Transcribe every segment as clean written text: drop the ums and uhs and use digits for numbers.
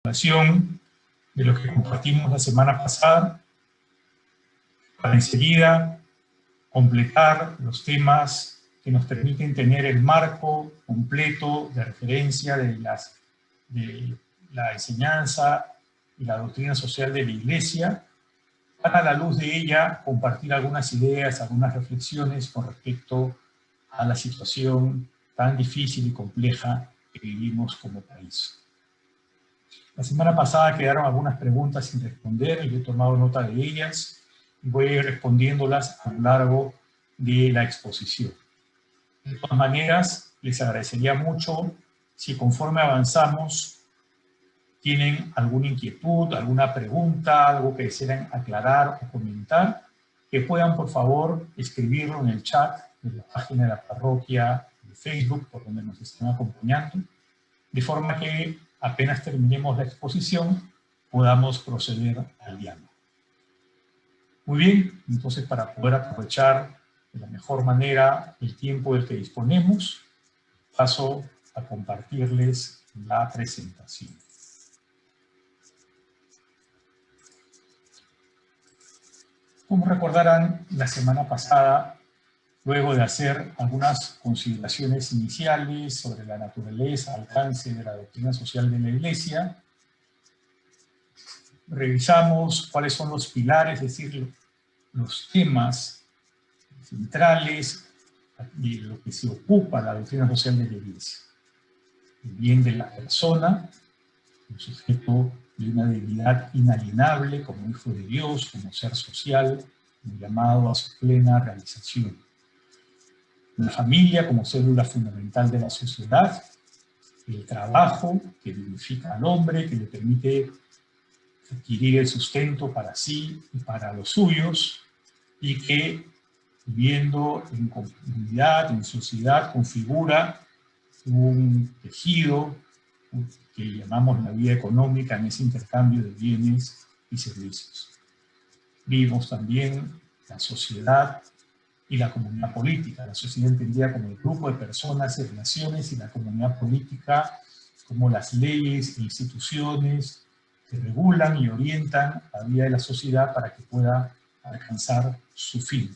De lo que compartimos la semana pasada, para enseguida completar los temas que nos permiten tener el marco completo de referencia de la enseñanza y la doctrina social de la Iglesia, para a la luz de ella compartir algunas ideas, algunas reflexiones con respecto a la situación tan difícil y compleja que vivimos como país. La semana pasada quedaron algunas preguntas sin responder y yo he tomado nota de ellas y voy a ir respondiéndolas a lo largo de la exposición. De todas maneras, les agradecería mucho si conforme avanzamos tienen alguna inquietud, alguna pregunta, algo que deseen aclarar o comentar, que puedan por favor escribirlo en el chat de la página de la parroquia de Facebook, por donde nos están acompañando, de forma que apenas terminemos la exposición podamos proceder al diálogo. Muy bien, entonces para poder aprovechar de la mejor manera el tiempo del que disponemos, paso a compartirles la presentación. Como recordarán, la semana pasada, luego de hacer algunas consideraciones iniciales sobre la naturaleza, alcance de la doctrina social de la Iglesia, revisamos cuáles son los pilares, es decir, los temas centrales de lo que se ocupa la doctrina social de la Iglesia. El bien de la persona, el sujeto de una dignidad inalienable como hijo de Dios, como ser social, como llamado a su plena realización. La familia como célula fundamental de la sociedad, el trabajo que dignifica al hombre, que le permite adquirir el sustento para sí y para los suyos, y que, viviendo en comunidad, en sociedad, configura un tejido que llamamos la vida económica en ese intercambio de bienes y servicios. Vimos también la sociedad y la comunidad política. La sociedad entendida como el grupo de personas y relaciones, y la comunidad política como las leyes e instituciones que regulan y orientan la vida de la sociedad para que pueda alcanzar su fin.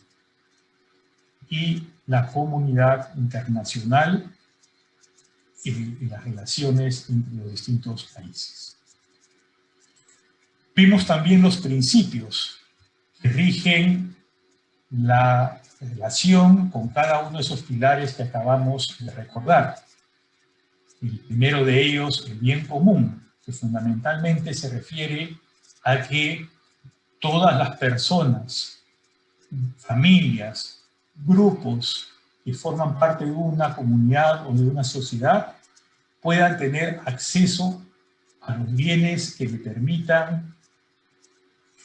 Y la comunidad internacional y las relaciones entre los distintos países. Vimos también los principios que rigen la relación con cada uno de esos pilares que acabamos de recordar. El primero de ellos, el bien común, que fundamentalmente se refiere a que todas las personas, familias, grupos que forman parte de una comunidad o de una sociedad puedan tener acceso a los bienes que le permitan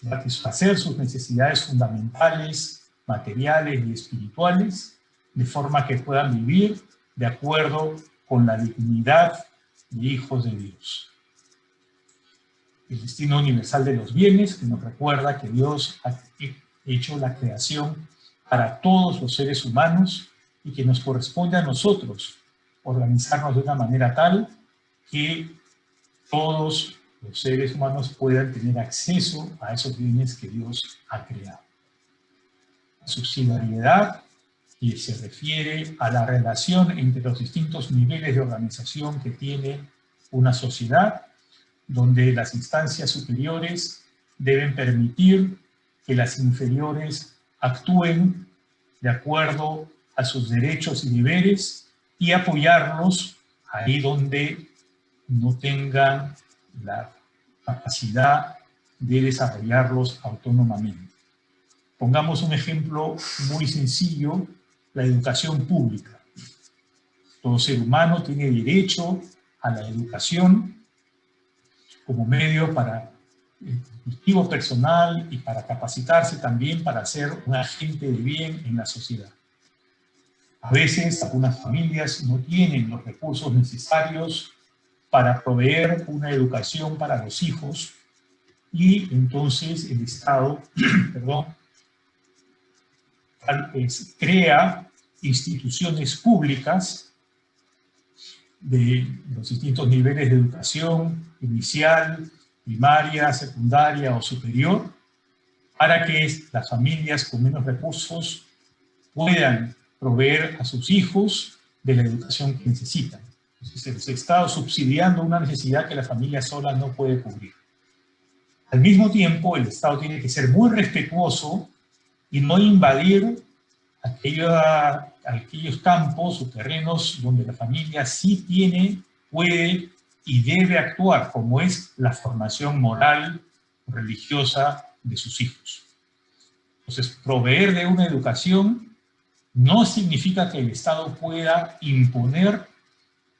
satisfacer sus necesidades fundamentales, materiales y espirituales, de forma que puedan vivir de acuerdo con la dignidad de hijos de Dios. El destino universal de los bienes, que nos recuerda que Dios ha hecho la creación para todos los seres humanos y que nos corresponde a nosotros organizarnos de una manera tal que todos los seres humanos puedan tener acceso a esos bienes que Dios ha creado. La subsidiariedad, que se refiere a la relación entre los distintos niveles de organización que tiene una sociedad, donde las instancias superiores deben permitir que las inferiores actúen de acuerdo a sus derechos y deberes y apoyarlos ahí donde no tengan la capacidad de desarrollarlos autónomamente. Pongamos un ejemplo muy sencillo, la educación pública. Todo ser humano tiene derecho a la educación como medio para el cultivo personal y para capacitarse también para ser un agente de bien en la sociedad. A veces algunas familias no tienen los recursos necesarios para proveer una educación para los hijos y entonces el Estado crea instituciones públicas de los distintos niveles de educación inicial, primaria, secundaria o superior, para que las familias con menos recursos puedan proveer a sus hijos de la educación que necesitan. Entonces, se está subsidiando una necesidad que la familia sola no puede cubrir. Al mismo tiempo, el Estado tiene que ser muy respetuoso y no invadir aquellos campos o terrenos donde la familia sí tiene, puede y debe actuar, como es la formación moral, religiosa de sus hijos. Entonces, proveer de una educación no significa que el Estado pueda imponer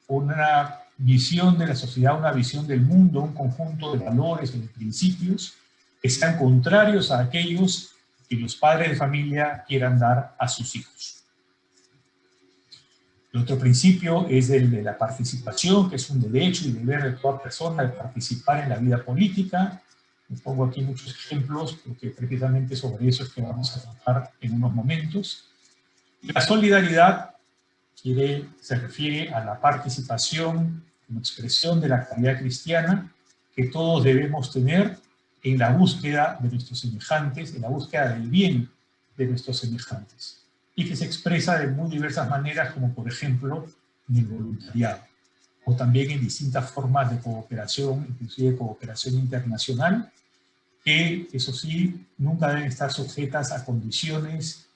una visión de la sociedad, una visión del mundo, un conjunto de valores o de principios que sean contrarios a aquellos que los padres de familia quieran dar a sus hijos. El otro principio es el de la participación, que es un derecho y deber de toda persona de participar en la vida política. Les pongo aquí muchos ejemplos, porque precisamente sobre eso es que vamos a tratar en unos momentos. Y la solidaridad se refiere a la participación como expresión de la caridad cristiana que todos debemos tener en la búsqueda de nuestros semejantes, en la búsqueda del bien de nuestros semejantes, y que se expresa de muy diversas maneras, como por ejemplo en el voluntariado, o también en distintas formas de cooperación, inclusive cooperación internacional, que, eso sí, nunca deben estar sujetas a condiciones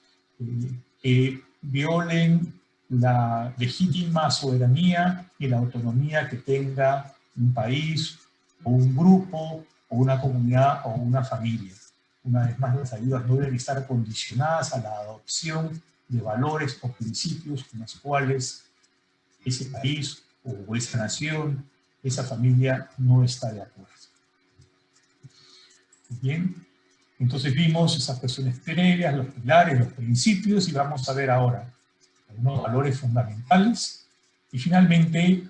que violen la legítima soberanía y la autonomía que tenga un país, o un grupo, o una comunidad, o una familia. Una vez más, las ayudas no deben estar condicionadas a la adopción de valores o principios con los cuales ese país, o esa nación, esa familia no está de acuerdo. Bien, entonces vimos esas cuestiones previas, los pilares, los principios, y vamos a ver ahora algunos valores fundamentales, y finalmente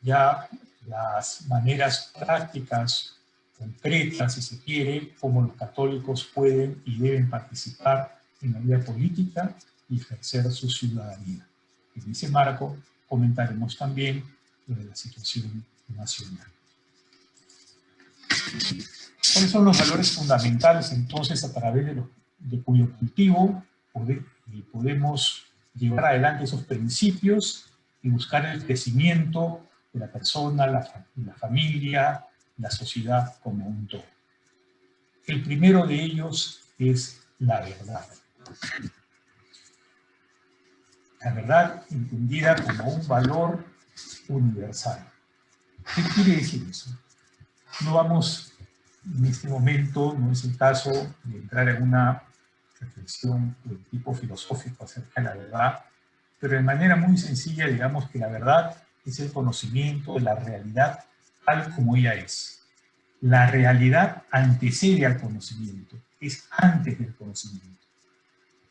ya las maneras prácticas, concretas, si se quiere, cómo los católicos pueden y deben participar en la vida política y ejercer su ciudadanía. En ese marco comentaremos también sobre la situación nacional. ¿Cuáles son los valores fundamentales entonces a través de cuyo cultivo podemos llevar adelante esos principios y buscar el crecimiento de la persona, la familia, la sociedad como un todo? El primero de ellos es la verdad. La verdad entendida como un valor universal. ¿Qué quiere decir eso? No vamos en este momento, no es el caso de entrar en una reflexión de tipo filosófico acerca de la verdad, pero de manera muy sencilla digamos que la verdad es el conocimiento de la realidad tal como ella es. La realidad antecede al conocimiento, es antes del conocimiento.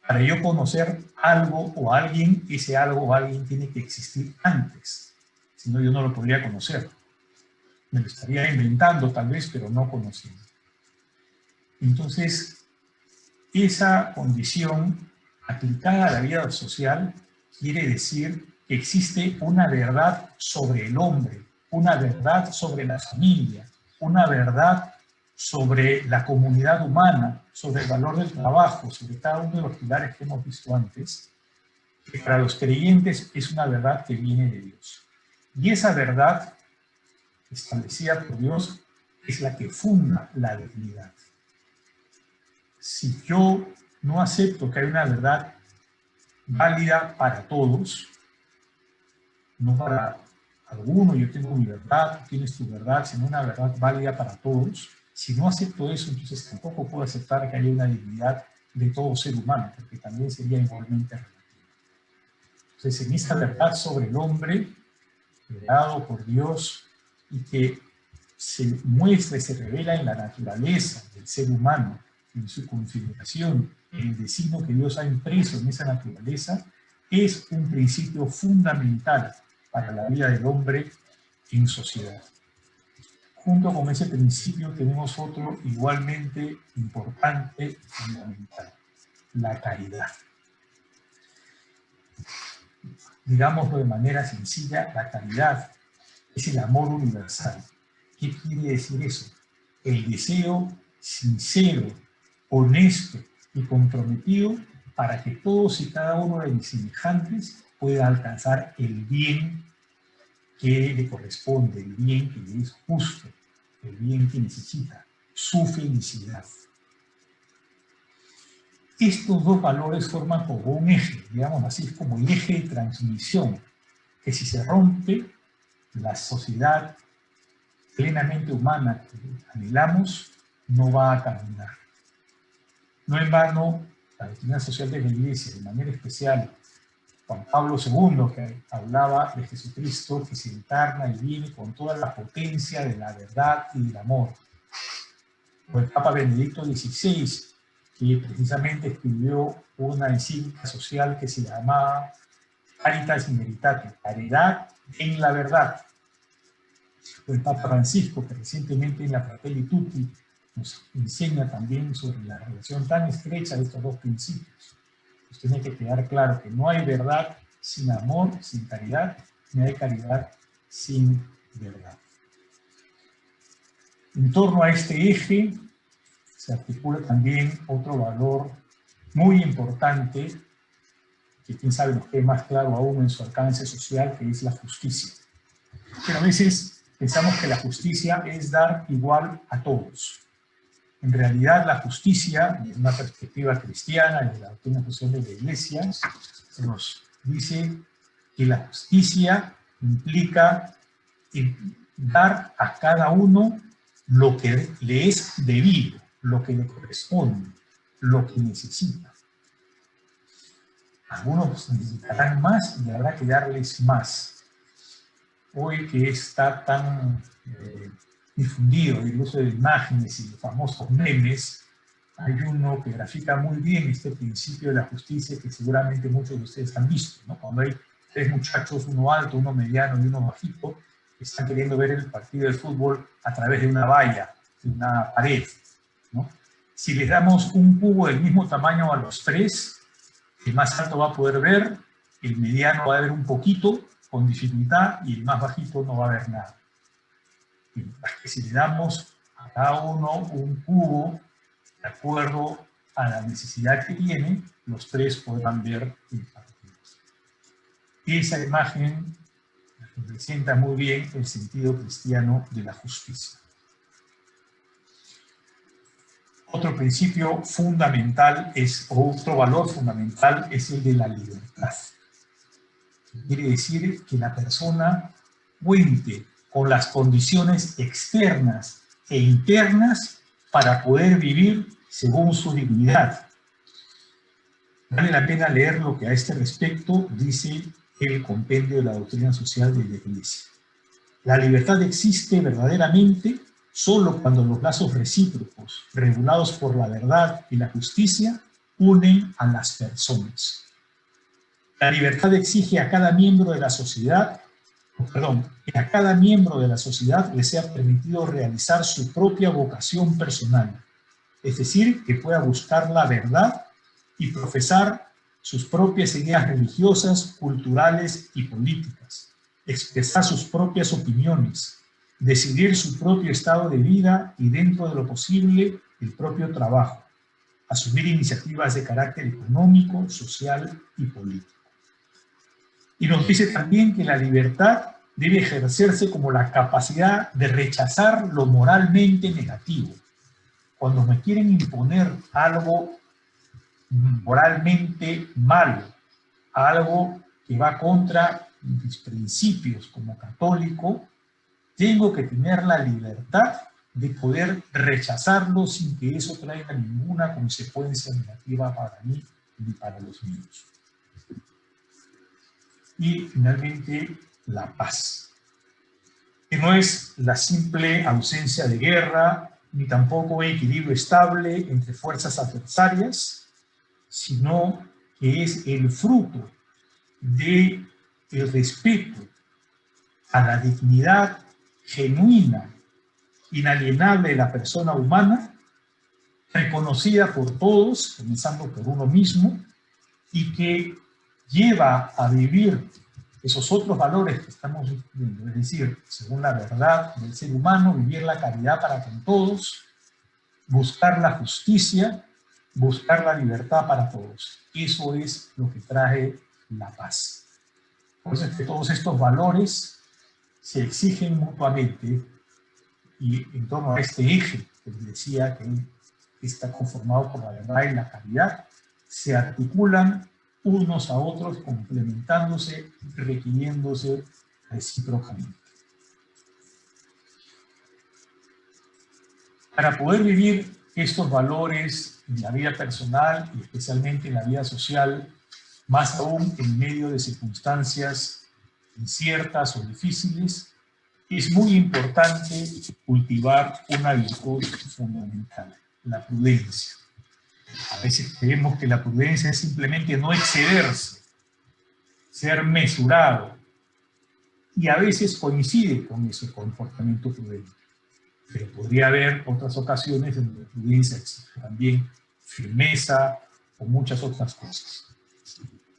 Para yo conocer algo o alguien, ese algo o alguien tiene que existir antes, si no yo no lo podría conocer. Me lo estaría inventando tal vez, pero no conociendo. Entonces, esa condición aplicada a la vida social quiere decir que existe una verdad sobre el hombre, una verdad sobre la familia, una verdad sobre la comunidad humana, sobre el valor del trabajo, sobre cada uno de los pilares que hemos visto antes, que para los creyentes es una verdad que viene de Dios. Y esa verdad establecida por Dios es la que funda la dignidad. Si yo no acepto que hay una verdad válida para todos, no para alguno, yo tengo mi verdad, tú tienes tu verdad, sino una verdad válida para todos, si no acepto eso, entonces tampoco puedo aceptar que haya una dignidad de todo ser humano, porque también sería igualmente relativa. Entonces, en esa verdad sobre el hombre, creado por Dios, y que se muestra y se revela en la naturaleza del ser humano, en su configuración, en el destino que Dios ha impreso en esa naturaleza, es un principio fundamental para la vida del hombre en sociedad. Junto con ese principio tenemos otro igualmente importante y fundamental: la caridad. digámoslo de manera sencilla, la caridad es el amor universal. ¿Qué quiere decir eso? El deseo sincero, honesto y comprometido para que todos y cada uno de mis semejantes pueda alcanzar el bien que le corresponde, el bien que le es justo, el bien que necesita, su felicidad. Estos dos valores forman como un eje, digamos así, es como el eje de transmisión, que si se rompe, la sociedad plenamente humana que anhelamos no va a caminar. No en vano, la doctrina social de la Iglesia, de manera especial, Juan Pablo II, que hablaba de Jesucristo, que se encarna y viene con toda la potencia de la verdad y del amor. O el Papa Benedicto XVI, que precisamente escribió una encíclica social que se llamaba Caritas in Veritate, caridad en la verdad. O el Papa Francisco, que recientemente en la Fratelli Tutti nos enseña también sobre la relación tan estrecha de estos dos principios. Pues tiene que quedar claro que no hay verdad sin amor, sin caridad, ni hay caridad sin verdad. En torno a este eje se articula también otro valor muy importante, que quién sabe nos quede más claro aún en su alcance social, que es la justicia. Pero a veces pensamos que la justicia es dar igual a todos. En realidad, la justicia, desde una perspectiva cristiana, desde la doctrina social de la Iglesia, se nos dice que la justicia implica dar a cada uno lo que le es debido, lo que le corresponde, lo que necesita. Algunos necesitarán más y habrá que darles más. Hoy que está tan difundido el uso de imágenes y de famosos memes, hay uno que grafica muy bien este principio de la justicia que seguramente muchos de ustedes han visto, ¿no? Cuando hay tres muchachos, uno alto, uno mediano y uno bajito, que están queriendo ver el partido de fútbol a través de una valla, de una pared, ¿no? Si les damos un cubo del mismo tamaño a los tres, el más alto va a poder ver, el mediano va a ver un poquito con dificultad y el más bajito no va a ver nada. Mientras que si le damos a cada uno un cubo de acuerdo a la necesidad que tiene, los tres podrán ver el partido. Esa imagen representa muy bien el sentido cristiano de la justicia. Otro principio fundamental o otro valor fundamental es el de la libertad. Quiere decir que la persona cuente con las condiciones externas e internas para poder vivir según su dignidad. Vale la pena leer lo que a este respecto dice el compendio de la doctrina social de la Iglesia. La libertad existe verdaderamente solo cuando los lazos recíprocos, regulados por la verdad y la justicia, unen a las personas. La libertad exige a cada miembro de la sociedad, que a cada miembro de la sociedad le sea permitido realizar su propia vocación personal, es decir, que pueda buscar la verdad y profesar sus propias ideas religiosas, culturales y políticas, expresar sus propias opiniones, decidir su propio estado de vida y, dentro de lo posible, el propio trabajo, asumir iniciativas de carácter económico, social y político. Y nos dice también que la libertad debe ejercerse como la capacidad de rechazar lo moralmente negativo. Cuando me quieren imponer algo moralmente malo, algo que va contra mis principios como católico, tengo que tener la libertad de poder rechazarlo sin que eso traiga ninguna consecuencia negativa para mí ni para los míos. Y finalmente, la paz, que no es la simple ausencia de guerra, ni tampoco equilibrio estable entre fuerzas adversarias, sino que es el fruto del respeto a la dignidad genuina, inalienable de la persona humana, reconocida por todos, comenzando por uno mismo, y que lleva a vivir esos otros valores que estamos viendo, es decir, según la verdad del ser humano, vivir la caridad para con todos, buscar la justicia, buscar la libertad para todos. Eso es lo que trae la paz. Por eso es que todos estos valores se exigen mutuamente y en torno a este eje que les decía que está conformado por la verdad y la caridad, se articulan unos a otros, complementándose, requiriéndose recíprocamente. Para poder vivir estos valores en la vida personal y especialmente en la vida social, más aún en medio de circunstancias inciertas o difíciles, es muy importante cultivar una virtud fundamental, la prudencia. A veces creemos que la prudencia es simplemente no excederse, ser mesurado, y a veces coincide con ese comportamiento prudente. Pero podría haber otras ocasiones en donde la prudencia exige también firmeza o muchas otras cosas.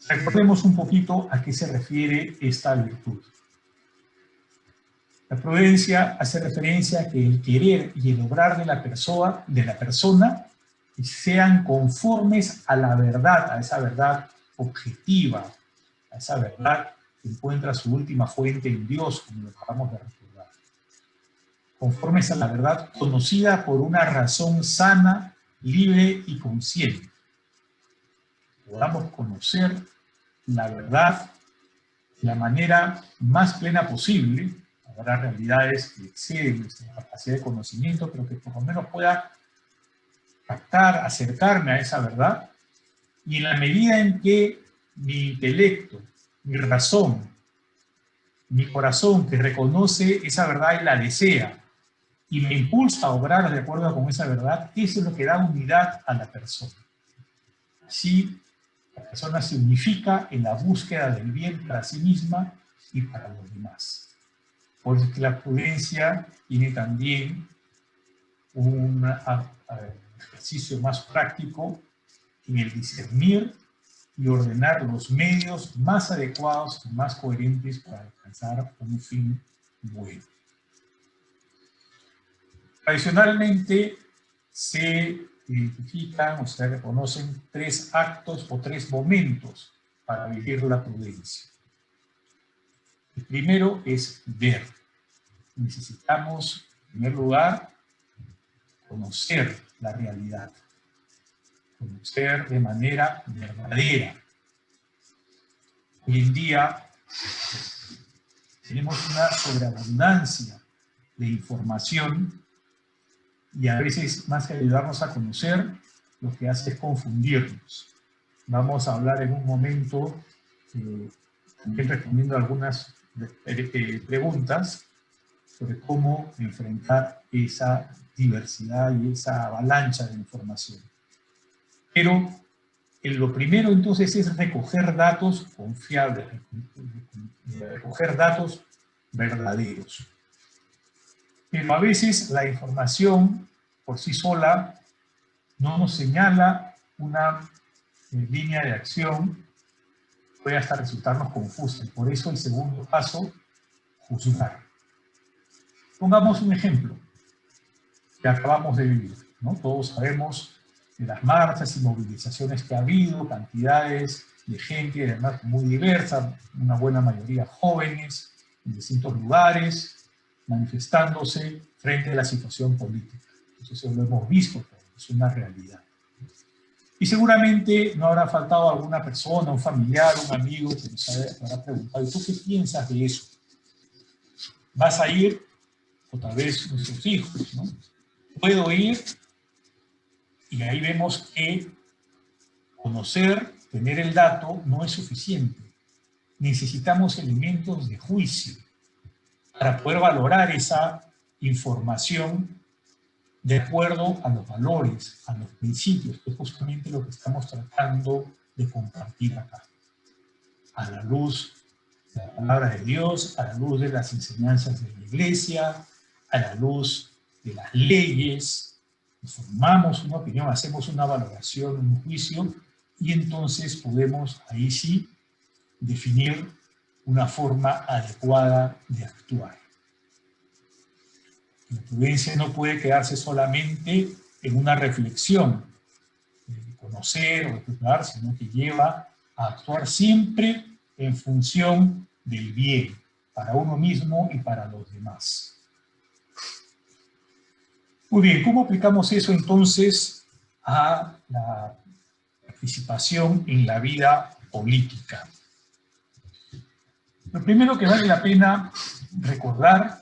Recordemos un poquito a qué se refiere esta virtud. La prudencia hace referencia a que el querer y el obrar de la persona sean conformes a la verdad, a esa verdad objetiva, a esa verdad que encuentra su última fuente en Dios, como lo acabamos de recordar. Conformes a la verdad conocida por una razón sana, libre y consciente. Podamos conocer la verdad de la manera más plena posible. Habrá realidades que exceden nuestra capacidad de conocimiento, pero que por lo menos pueda captar, acercarme a esa verdad, y en la medida en que mi intelecto, mi razón, mi corazón que reconoce esa verdad y la desea, y me impulsa a obrar de acuerdo con esa verdad, eso es lo que da unidad a la persona. Así, la persona se unifica en la búsqueda del bien para sí misma y para los demás. Por eso es que la prudencia tiene también un ejercicio más práctico en el discernir y ordenar los medios más adecuados y más coherentes para alcanzar un fin bueno. Tradicionalmente se identifican o se reconocen 3 actos o 3 momentos para vivir la prudencia. El primero es ver. Necesitamos, en primer lugar, conocer la realidad. Conocer de manera verdadera. Hoy en día tenemos una sobreabundancia de información y a veces, más que ayudarnos a conocer, lo que hace es confundirnos. Vamos a hablar en un momento, también respondiendo a algunas preguntas sobre cómo enfrentar esa diversidad y esa avalancha de información. Pero lo primero entonces es recoger datos confiables, recoger datos verdaderos. Pero a veces la información por sí sola no nos señala una línea de acción, puede hasta resultarnos confusa. Por eso el segundo paso, juzgar. Pongamos un ejemplo que acabamos de vivir, ¿no? Todos sabemos de las marchas y movilizaciones que ha habido, cantidades de gente, además muy diversa, una buena mayoría jóvenes, en distintos lugares, manifestándose frente a la situación política. Eso lo hemos visto, es una realidad. Y seguramente no habrá faltado alguna persona, un familiar, un amigo que nos habrá preguntado, ¿y tú qué piensas de eso? ¿Vas a ir? O tal vez nuestros hijos, ¿no? ¿Puedo ir? Y ahí vemos que conocer, tener el dato, no es suficiente. Necesitamos elementos de juicio para poder valorar esa información de acuerdo a los valores, a los principios, que es justamente lo que estamos tratando de compartir acá. A la luz de la palabra de Dios, a la luz de las enseñanzas de la Iglesia, a la luz de las leyes, formamos una opinión, hacemos una valoración, un juicio, y entonces podemos ahí sí definir una forma adecuada de actuar. La prudencia no puede quedarse solamente en una reflexión, de conocer o estudiar, sino que lleva a actuar siempre en función del bien, para uno mismo y para los demás. Muy bien, ¿cómo aplicamos eso entonces a la participación en la vida política? Lo primero que vale la pena recordar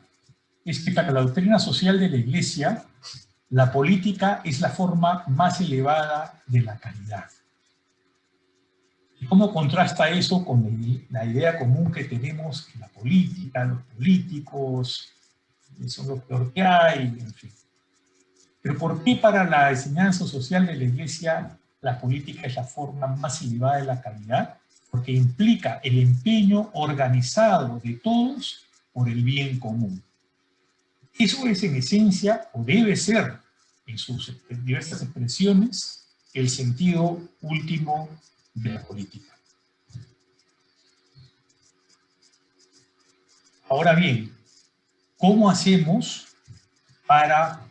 es que para la doctrina social de la Iglesia, la política es la forma más elevada de la caridad. ¿Y cómo contrasta eso con la idea común que tenemos que la política, los políticos, son lo peor que hay, en fin? Pero ¿por qué para la enseñanza social de la Iglesia la política es la forma más elevada de la caridad? Porque implica el empeño organizado de todos por el bien común. Eso es en esencia, o debe ser, en sus diversas expresiones, el sentido último de la política. Ahora bien, ¿cómo hacemos para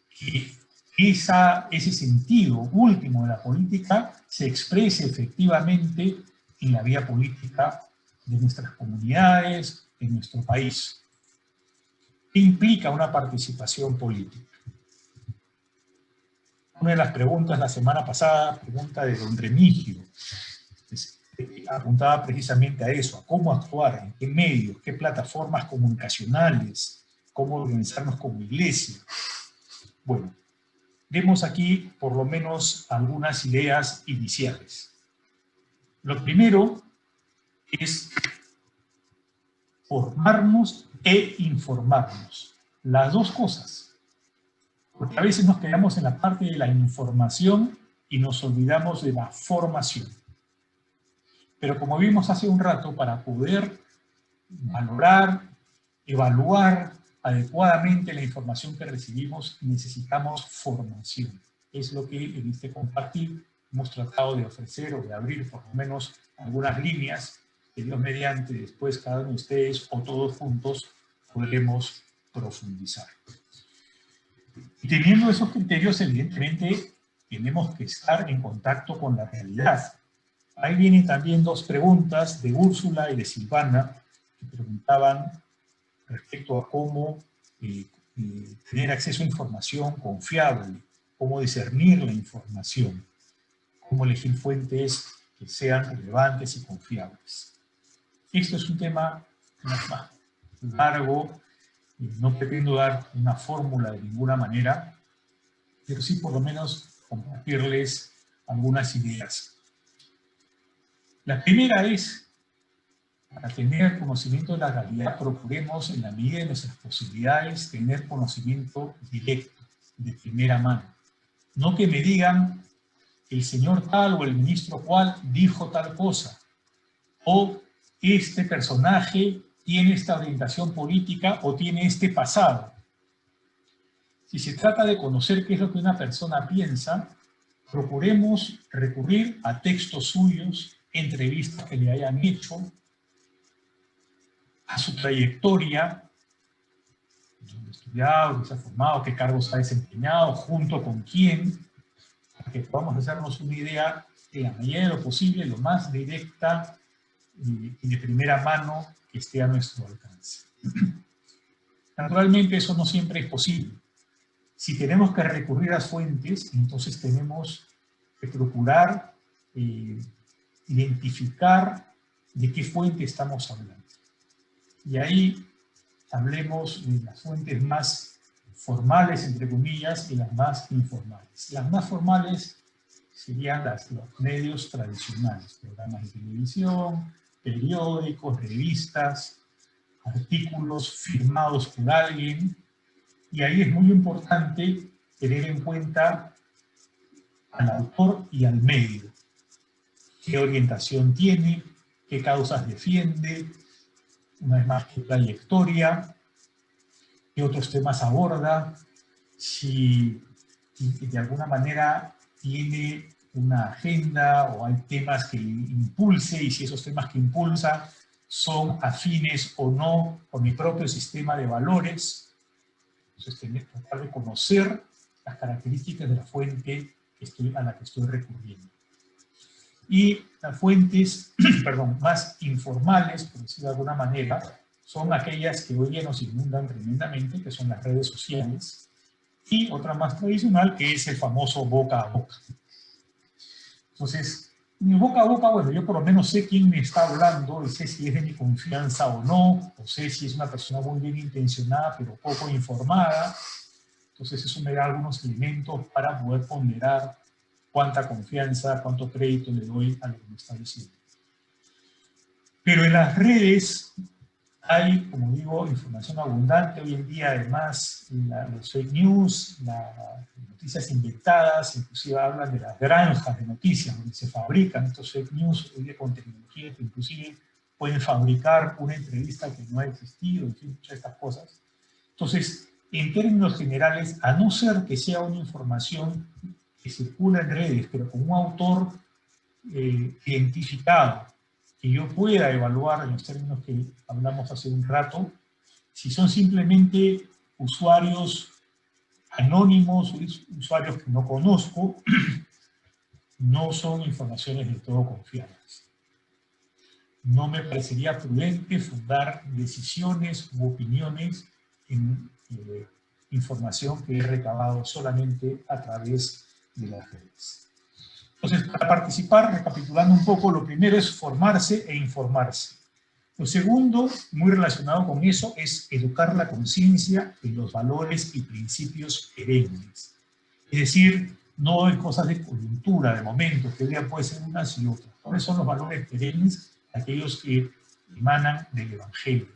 que ese sentido último de la política se exprese efectivamente en la vida política de nuestras comunidades, en nuestro país? ¿Qué implica una participación política? Una de las preguntas la semana pasada, pregunta de don Remigio, apuntaba precisamente a eso, a cómo actuar, en qué medios, qué plataformas comunicacionales, cómo organizarnos como iglesia. Bueno, vemos aquí por lo menos algunas ideas iniciales. Lo primero es formarnos e informarnos. Las dos cosas. Porque a veces nos quedamos en la parte de la información y nos olvidamos de la formación. Pero como vimos hace un rato, para poder valorar, evaluar adecuadamente la información que recibimos, necesitamos formación. Es lo que en este compartir hemos tratado de ofrecer o de abrir por lo menos algunas líneas que Dios mediante después cada uno de ustedes o todos juntos podremos profundizar. Y teniendo esos criterios, evidentemente, tenemos que estar en contacto con la realidad. Ahí vienen también dos preguntas de Úrsula y de Silvana, que preguntaban respecto a cómo tener acceso a información confiable, cómo discernir la información, cómo elegir fuentes que sean relevantes y confiables. Esto es un tema más largo, no pretendo dar una fórmula de ninguna manera, pero sí por lo menos compartirles algunas ideas. La primera es, para tener conocimiento de la realidad, procuremos en la medida de nuestras posibilidades tener conocimiento directo, de primera mano. No que me digan el señor tal o el ministro cual dijo tal cosa, o este personaje tiene esta orientación política o tiene este pasado. Si se trata de conocer qué es lo que una persona piensa, procuremos recurrir a textos suyos, entrevistas que le hayan hecho, a su trayectoria, dónde ha estudiado, dónde se ha formado, qué cargos ha desempeñado, junto con quién, para que podamos hacernos una idea de la medida de lo posible, lo más directa y de primera mano que esté a nuestro alcance. Naturalmente eso no siempre es posible. Si tenemos que recurrir a fuentes, entonces tenemos que procurar identificar de qué fuente estamos hablando. Y ahí hablemos de las fuentes más formales, entre comillas, y las más informales. Las más formales serían los medios tradicionales, programas de televisión, periódicos, revistas, artículos firmados por alguien, y ahí es muy importante tener en cuenta al autor y al medio. ¿Qué orientación tiene? ¿Qué causas defiende? Una vez más, ¿qué trayectoria? ¿Qué otros temas aborda? Si de alguna manera tiene una agenda o hay temas que impulse, y si esos temas que impulsa son afines o no con mi propio sistema de valores. Entonces, tratar de conocer las características de la fuente a la que estoy recurriendo. Y las fuentes más informales, por decirlo de alguna manera, son aquellas que hoy día nos inundan tremendamente, que son las redes sociales, y otra más tradicional, que es el famoso boca a boca. Entonces, en el boca a boca, bueno, yo por lo menos sé quién me está hablando, y sé si es de mi confianza o no, o sé si es una persona muy bien intencionada, pero poco informada. Entonces, eso me da algunos elementos para poder ponderar cuánta confianza, cuánto crédito le doy a lo que me está diciendo. Pero en las redes hay, como digo, información abundante. Hoy en día, además, los fake news, las noticias inventadas, inclusive hablan de las granjas de noticias, donde se fabrican estos fake news, hoy día con tecnología que inclusive pueden fabricar una entrevista que no ha existido, en fin, muchas de estas cosas. Entonces, en términos generales, a no ser que sea una información que circula en redes, pero con un autor identificado, que yo pueda evaluar en los términos que hablamos hace un rato, si son simplemente usuarios anónimos, usuarios que no conozco, no son informaciones del todo confiables. No me parecería prudente fundar decisiones u opiniones en información que he recabado solamente a través de las redes. Entonces, para participar, recapitulando un poco, lo primero es formarse e informarse. Lo segundo, muy relacionado con eso, es educar la conciencia en los valores y principios perennes. Es decir, no en cosas de coyuntura, de momento, que hoy día puede ser unas y otras. ¿Cuáles son los valores perennes? Aquellos que emanan del Evangelio,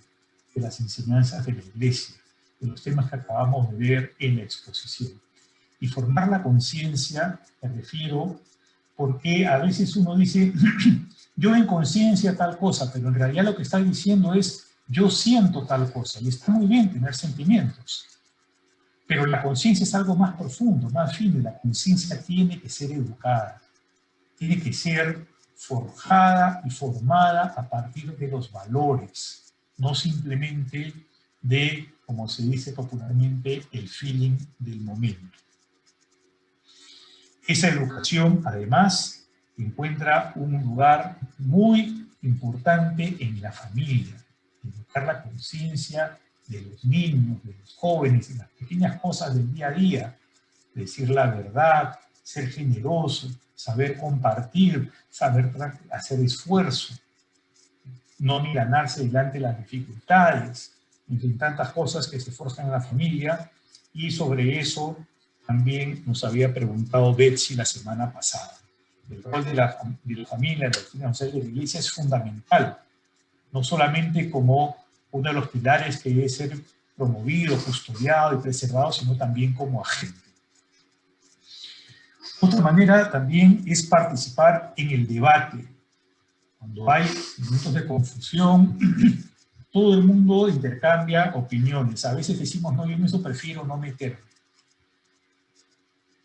de las enseñanzas de la Iglesia, de los temas que acabamos de ver en la exposición. Y formar la conciencia, me refiero, porque a veces uno dice, yo en conciencia tal cosa, pero en realidad lo que está diciendo es, yo siento tal cosa, y está muy bien tener sentimientos. Pero la conciencia es algo más profundo, más fino, y la conciencia tiene que ser educada, tiene que ser forjada y formada a partir de los valores, no simplemente de, como se dice popularmente, el feeling del momento. Esa educación, además, encuentra un lugar muy importante en la familia, educar la conciencia de los niños, de los jóvenes, en las pequeñas cosas del día a día, decir la verdad, ser generoso, saber compartir, saber hacer esfuerzo, no milanarse delante de las dificultades, en fin, tantas cosas que se forjan en la familia, y sobre eso también nos había preguntado Betsy la semana pasada. El rol de la familia, de la doctrina social de la Iglesia es fundamental, no solamente como uno de los pilares que debe ser promovido, custodiado y preservado, sino también como agente. Otra manera también es participar en el debate. Cuando hay momentos de confusión, todo el mundo intercambia opiniones. A veces decimos, no, yo en eso prefiero no meterme.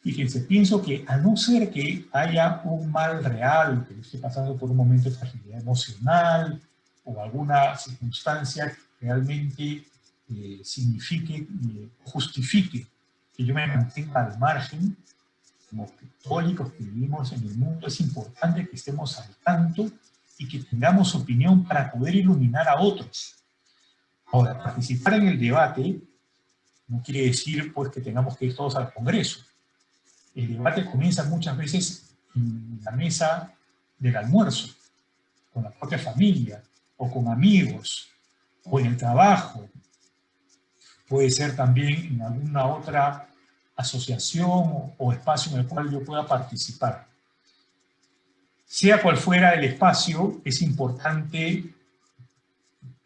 Fíjense, pienso que a no ser que haya un mal real, que esté pasando por un momento de fragilidad emocional o alguna circunstancia que realmente signifique, justifique que yo me mantenga al margen, como católicos que vivimos en el mundo, es importante que estemos al tanto y que tengamos opinión para poder iluminar a otros. Ahora, participar en el debate no quiere decir pues, que tengamos que ir todos al Congreso. El debate comienza muchas veces en la mesa del almuerzo, con la propia familia, o con amigos, o en el trabajo. Puede ser también en alguna otra asociación o espacio en el cual yo pueda participar. Sea cual fuera el espacio, es importante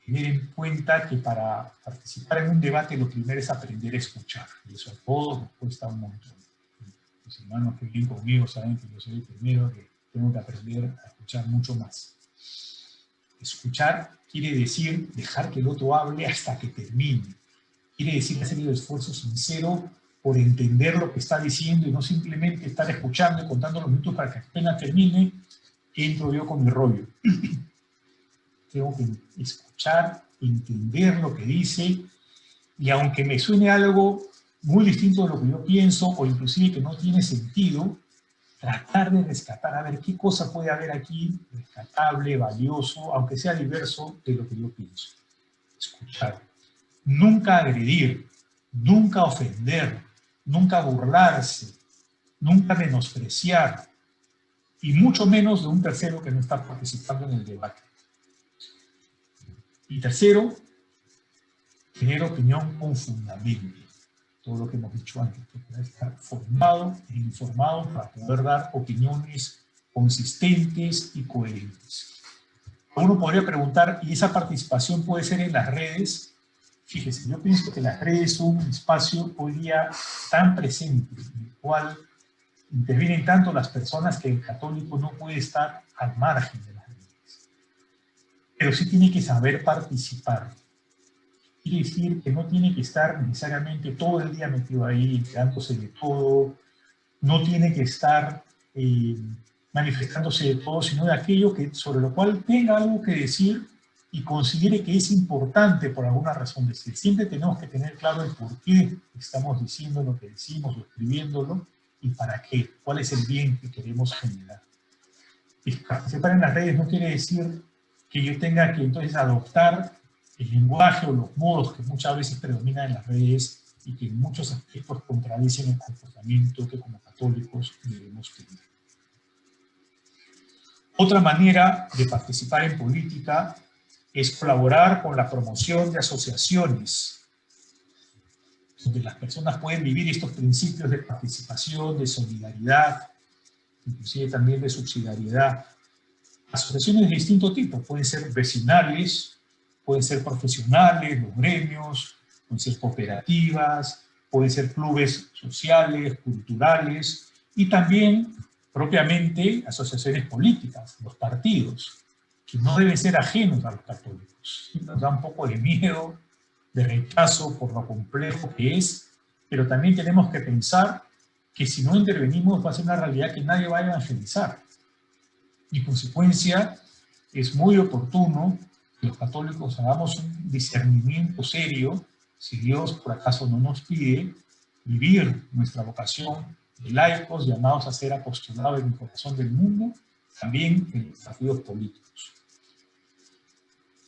tener en cuenta que para participar en un debate lo primero es aprender a escuchar. Y eso a todos nos cuesta un montón. Los hermanos que viven conmigo saben que yo soy el primero que tengo que aprender a escuchar mucho más. Escuchar quiere decir dejar que el otro hable hasta que termine. Quiere decir hacer el esfuerzo sincero por entender lo que está diciendo y no simplemente estar escuchando y contando los minutos para que apenas termine, entro yo con mi rollo. tengo que escuchar, entender lo que dice, y aunque me suene algo muy distinto de lo que yo pienso, o inclusive que no tiene sentido, tratar de rescatar, a ver qué cosa puede haber aquí rescatable, valioso, aunque sea diverso de lo que yo pienso. Escuchar. Nunca agredir, nunca ofender, nunca burlarse, nunca menospreciar, y mucho menos de un tercero que no está participando en el debate. Y tercero, tener opinión con fundamento. Todo lo que hemos dicho antes, que estar formado e informado para poder dar opiniones consistentes y coherentes. Uno podría preguntar, ¿y esa participación puede ser en las redes? Fíjese, yo pienso que las redes son un espacio hoy día tan presente, en el cual intervienen tanto las personas que el católico no puede estar al margen de las redes. Pero sí tiene que saber participar. Quiere decir que no tiene que estar necesariamente todo el día metido ahí, enterándose de todo, no tiene que estar manifestándose de todo, sino de aquello sobre lo cual tenga algo que decir y considere que es importante por alguna razón decir. Siempre tenemos que tener claro el por qué estamos diciendo lo que decimos o escribiéndolo y para qué, cuál es el bien que queremos generar. Y participar en las redes no quiere decir que yo tenga que entonces adoptar el lenguaje o los modos que muchas veces predominan en las redes y que en muchos aspectos contradicen el comportamiento que como católicos debemos tener. Otra manera de participar en política es colaborar con la promoción de asociaciones donde las personas pueden vivir estos principios de participación, de solidaridad, inclusive también de subsidiariedad. Asociaciones de distinto tipo, pueden ser vecinales, pueden ser profesionales, los gremios, pueden ser cooperativas, pueden ser clubes sociales, culturales, y también, propiamente, asociaciones políticas, los partidos, que no deben ser ajenos a los católicos. Nos da un poco de miedo, de rechazo por lo complejo que es, pero también tenemos que pensar que si no intervenimos va a ser una realidad que nadie va a evangelizar. En consecuencia, es muy oportuno que los católicos hagamos un discernimiento serio, si Dios por acaso no nos pide, vivir nuestra vocación de laicos llamados a ser apostolado en el corazón del mundo, también en los partidos políticos.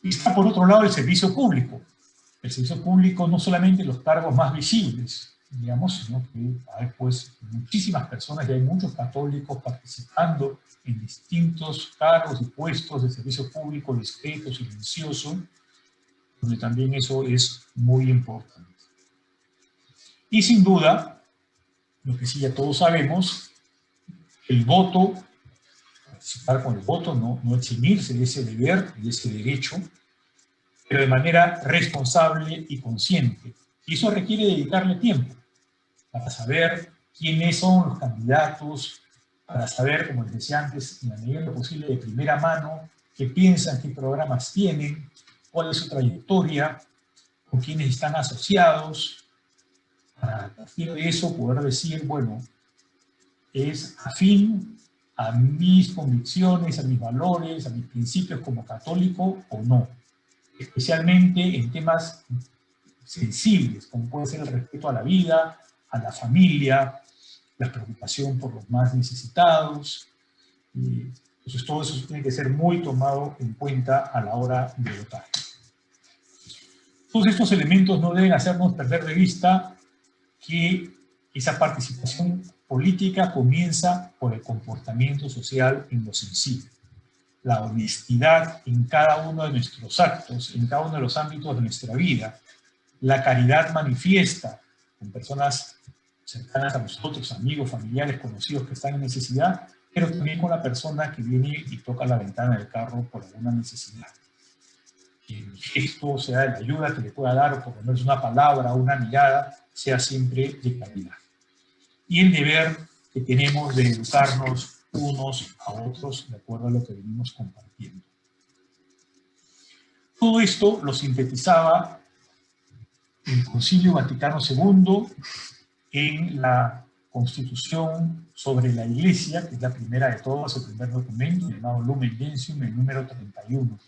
Y está por otro lado el servicio público. El servicio público no solamente los cargos más visibles, digamos, sino que hay pues muchísimas personas y hay muchos católicos participando en distintos cargos y puestos de servicio público discreto, silencioso, donde también eso es muy importante. Y sin duda, lo que sí ya todos sabemos, el voto, participar con el voto, no eximirse de ese deber y de ese derecho, pero de manera responsable y consciente. Y eso requiere dedicarle tiempo para saber quiénes son los candidatos, para saber, como les decía antes, en la medida de lo posible de primera mano, qué piensan, qué programas tienen, cuál es su trayectoria, con quiénes están asociados, para a partir de eso poder decir, bueno, es afín a mis convicciones, a mis valores, a mis principios como católico o no. Especialmente en temas sensibles, como puede ser el respeto a la vida, a la familia, la preocupación por los más necesitados. Entonces todo eso tiene que ser muy tomado en cuenta a la hora de votar. Todos estos elementos no deben hacernos perder de vista que esa participación política comienza por el comportamiento social en lo sensible. La honestidad en cada uno de nuestros actos, en cada uno de los ámbitos de nuestra vida, la caridad manifiesta con personas cercanas a nosotros, amigos, familiares, conocidos que están en necesidad, pero también con la persona que viene y toca la ventana del carro por alguna necesidad. Que el gesto, sea de la ayuda que le pueda dar, o por lo menos una palabra, una mirada, sea siempre de calidad. Y el deber que tenemos de educarnos unos a otros de acuerdo a lo que venimos compartiendo. Todo esto lo sintetizaba el Concilio Vaticano II en la Constitución sobre la Iglesia, que es la primera de todas, el primer documento, llamado Lumen Gentium, el número 31.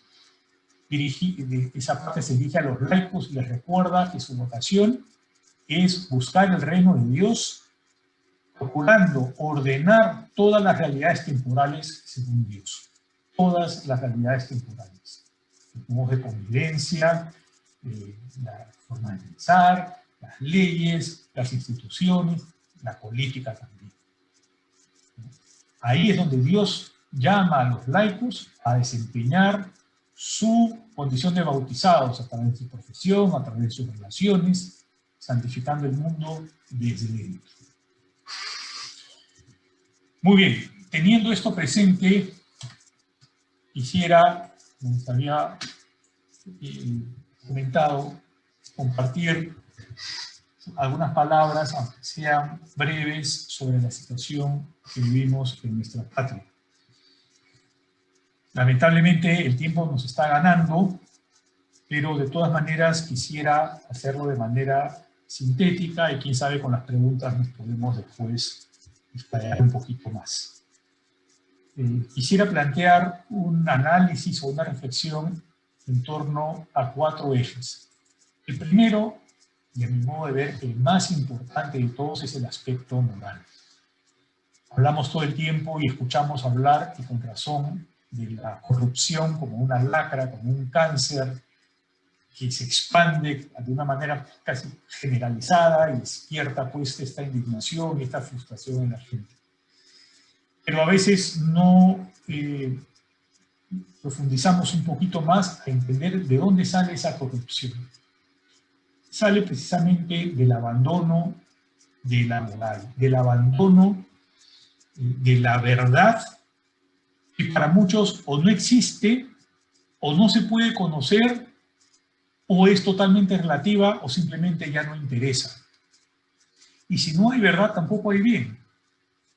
esa parte se dirige a los laicos y les recuerda que su vocación es buscar el reino de Dios, procurando ordenar todas las realidades temporales según Dios. Todas las realidades temporales. Los modos de convivencia, la forma de pensar, las leyes, las instituciones, la política también. Ahí es donde Dios llama a los laicos a desempeñar su condición de bautizados a través de su profesión, a través de sus relaciones, santificando el mundo desde dentro. Muy bien, teniendo esto presente, quisiera, como les había comentado, compartir algunas palabras, aunque sean breves, sobre la situación que vivimos en nuestra patria. Lamentablemente el tiempo nos está ganando, pero de todas maneras quisiera hacerlo de manera sintética y quién sabe con las preguntas nos podemos después explayar un poquito más. Quisiera plantear un análisis o una reflexión en torno a 4 ejes. El primero, y a mi modo de ver, el más importante de todos, es el aspecto moral. Hablamos todo el tiempo y escuchamos hablar, y con razón, de la corrupción como una lacra, como un cáncer que se expande de una manera casi generalizada y despierta pues esta indignación y esta frustración en la gente. Pero a veces no profundizamos un poquito más a entender de dónde sale esa corrupción. Sale precisamente del abandono de la moral, del abandono de la verdad, que para muchos o no existe, o no se puede conocer, o es totalmente relativa, o simplemente ya no interesa. Y si no hay verdad, tampoco hay bien.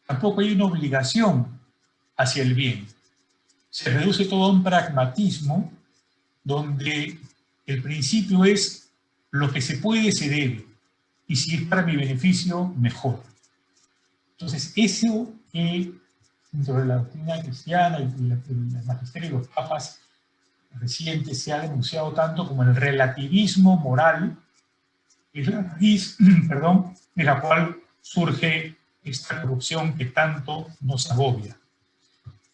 Tampoco hay una obligación hacia el bien. Se reduce todo a un pragmatismo donde el principio es lo que se puede, se debe. Y si es para mi beneficio, mejor. Entonces, eso que dentro de la doctrina cristiana y el magisterio de los papas recientes se ha denunciado tanto como el relativismo moral, es la raíz, de la cual surge esta corrupción que tanto nos agobia.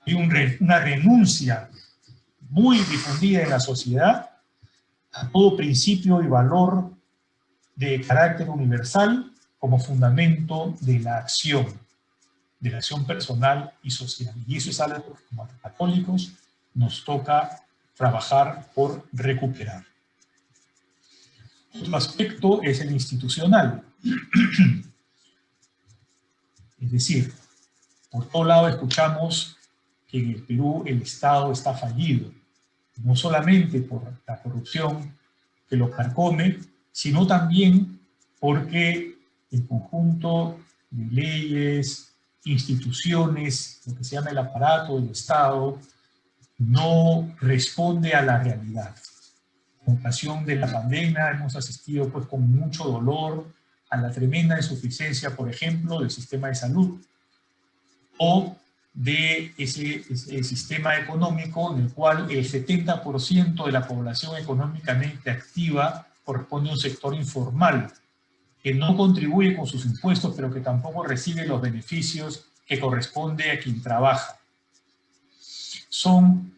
Hay una renuncia muy difundida en la sociedad a todo principio y valor de carácter universal como fundamento de la acción personal y social. Y eso es algo que como católicos nos toca trabajar por recuperar. Otro aspecto es el institucional. Es decir, por todo lado escuchamos que en el Perú el Estado está fallido, no solamente por la corrupción que lo carcome, sino también porque el conjunto de leyes, instituciones, lo que se llama el aparato del Estado, no responde a la realidad. En ocasión de la pandemia hemos asistido pues con mucho dolor a la tremenda insuficiencia, por ejemplo, del sistema de salud o de ese sistema económico en el cual el 70% de la población económicamente activa corresponde a un sector informal que no contribuye con sus impuestos, pero que tampoco recibe los beneficios que corresponde a quien trabaja. Son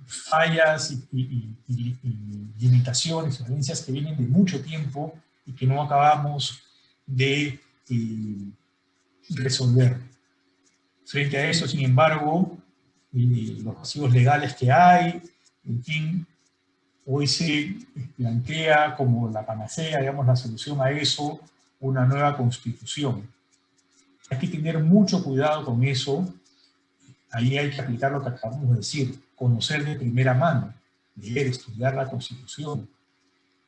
fallas y limitaciones, violencias que vienen de mucho tiempo y que no acabamos de resolver. Frente a eso, sin embargo, los vacíos legales que hay, en fin, hoy se plantea como la panacea, digamos, la solución a eso, una nueva constitución. Hay que tener mucho cuidado con eso. Ahí hay que aplicar lo que acabamos de decir, conocer de primera mano, leer, estudiar la Constitución.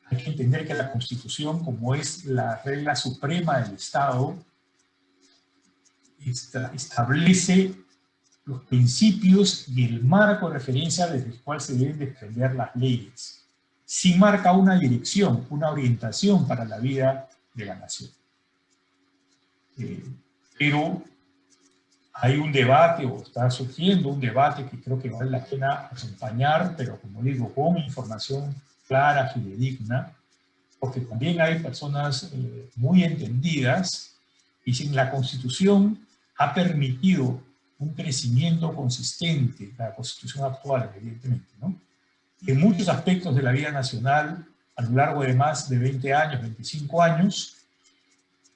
Hay que entender que la Constitución, como es la regla suprema del Estado, establece los principios y el marco de referencia desde el cual se deben desprender las leyes. Sí marca una dirección, una orientación para la vida de la nación. Pero Hay un debate, o está surgiendo un debate que creo que vale la pena acompañar, pero como digo, con información clara, fidedigna, porque también hay personas muy entendidas, y si la Constitución ha permitido un crecimiento consistente, la Constitución actual, evidentemente, ¿no?, en muchos aspectos de la vida nacional a lo largo de más de 20 años, 25 años,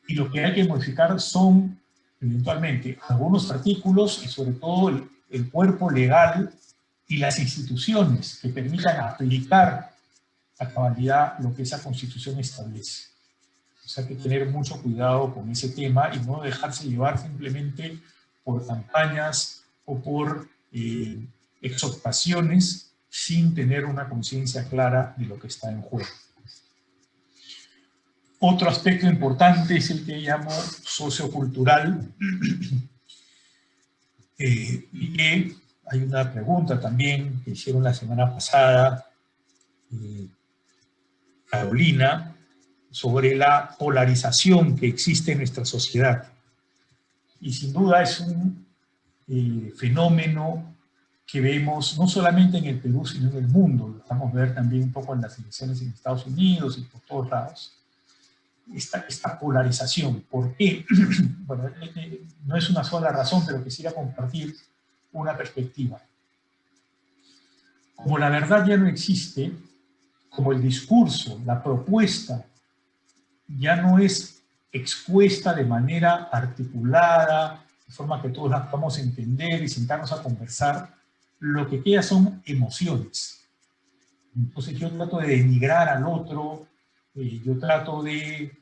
y lo que hay que modificar son, eventualmente, algunos artículos y sobre todo el cuerpo legal y las instituciones que permitan aplicar a cabalidad lo que esa Constitución establece. O sea, hay que tener mucho cuidado con ese tema y no dejarse llevar simplemente por campañas o por exhortaciones sin tener una conciencia clara de lo que está en juego. Otro aspecto importante es el que llamo sociocultural, y que hay una pregunta también que hicieron la semana pasada, Carolina, sobre la polarización que existe en nuestra sociedad. Y sin duda es un fenómeno que vemos no solamente en el Perú, sino en el mundo. Lo vamos a ver también un poco en las elecciones en Estados Unidos y por todos lados. Esta polarización. ¿Por qué? Bueno, no es una sola razón, pero quisiera compartir una perspectiva. Como la verdad ya no existe, como el discurso, la propuesta, ya no es expuesta de manera articulada, de forma que todos la podamos entender y sentarnos a conversar, lo que queda son emociones. Entonces yo trato de denigrar al otro, yo trato de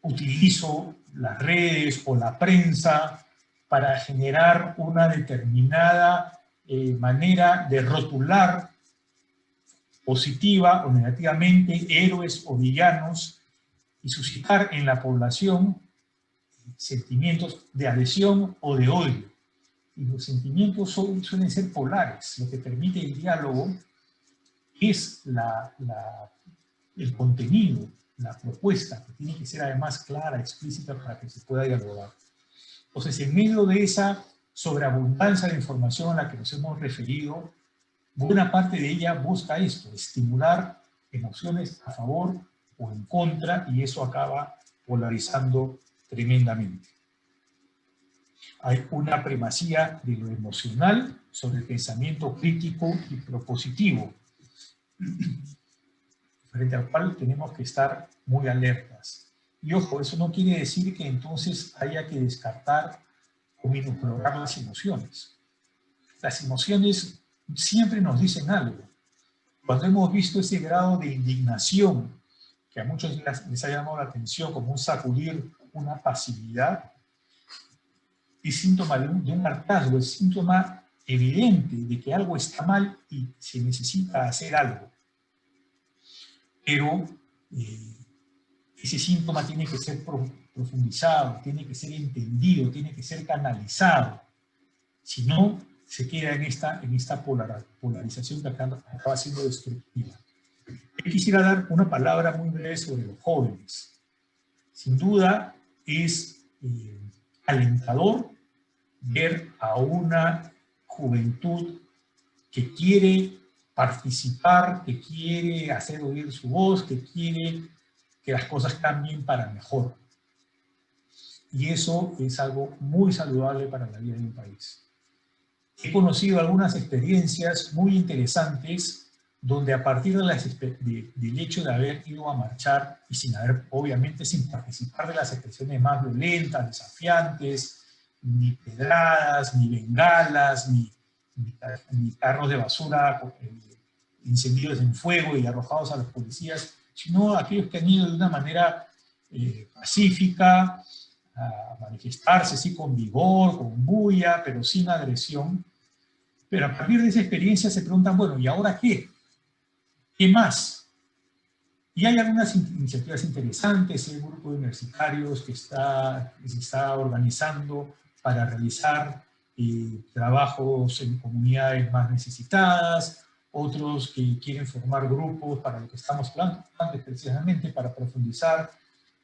utilizo las redes o la prensa para generar una determinada manera de rotular positiva o negativamente héroes o villanos y suscitar en la población sentimientos de adhesión o de odio. Y los sentimientos suelen ser polares. Lo que permite el diálogo es el contenido, la propuesta, que tiene que ser además clara, explícita, para que se pueda dialogar. Entonces, en medio de esa sobreabundancia de información a la que nos hemos referido, buena parte de ella busca esto, estimular emociones a favor o en contra, y eso acaba polarizando tremendamente. Hay una primacía de lo emocional sobre el pensamiento crítico y propositivo, frente al cual tenemos que estar muy alertas. Y ojo, eso no quiere decir que entonces haya que descartar o minusvalorar las emociones. Las emociones siempre nos dicen algo. Cuando hemos visto ese grado de indignación, que a muchos les ha llamado la atención como un sacudir, una pasividad, es síntoma de un hartazgo, es síntoma evidente de que algo está mal y se necesita hacer algo. Pero ese síntoma tiene que ser profundizado, tiene que ser entendido, tiene que ser canalizado. Si no, se queda en esta polarización que acaba siendo destructiva. Yo quisiera dar una palabra muy breve sobre los jóvenes. Sin duda es alentador ver a una juventud que quiere participar, que quiere hacer oír su voz, que quiere que las cosas cambien para mejor. Y eso es algo muy saludable para la vida de un país. He conocido algunas experiencias muy interesantes donde a partir del hecho de haber ido a marchar y obviamente sin participar de las expresiones más violentas, desafiantes, ni pedradas, ni bengalas, ni carros de basura encendidos en fuego y arrojados a los policías, sino aquellos que han ido de una manera pacífica, a manifestarse, sí, con vigor, con bulla, pero sin agresión. Pero a partir de esa experiencia se preguntan, bueno, ¿y ahora qué? ¿Qué más? Y hay algunas iniciativas interesantes, el grupo de universitarios que se está organizando para realizar trabajos en comunidades más necesitadas, otros que quieren formar grupos para lo que estamos planteando precisamente, para profundizar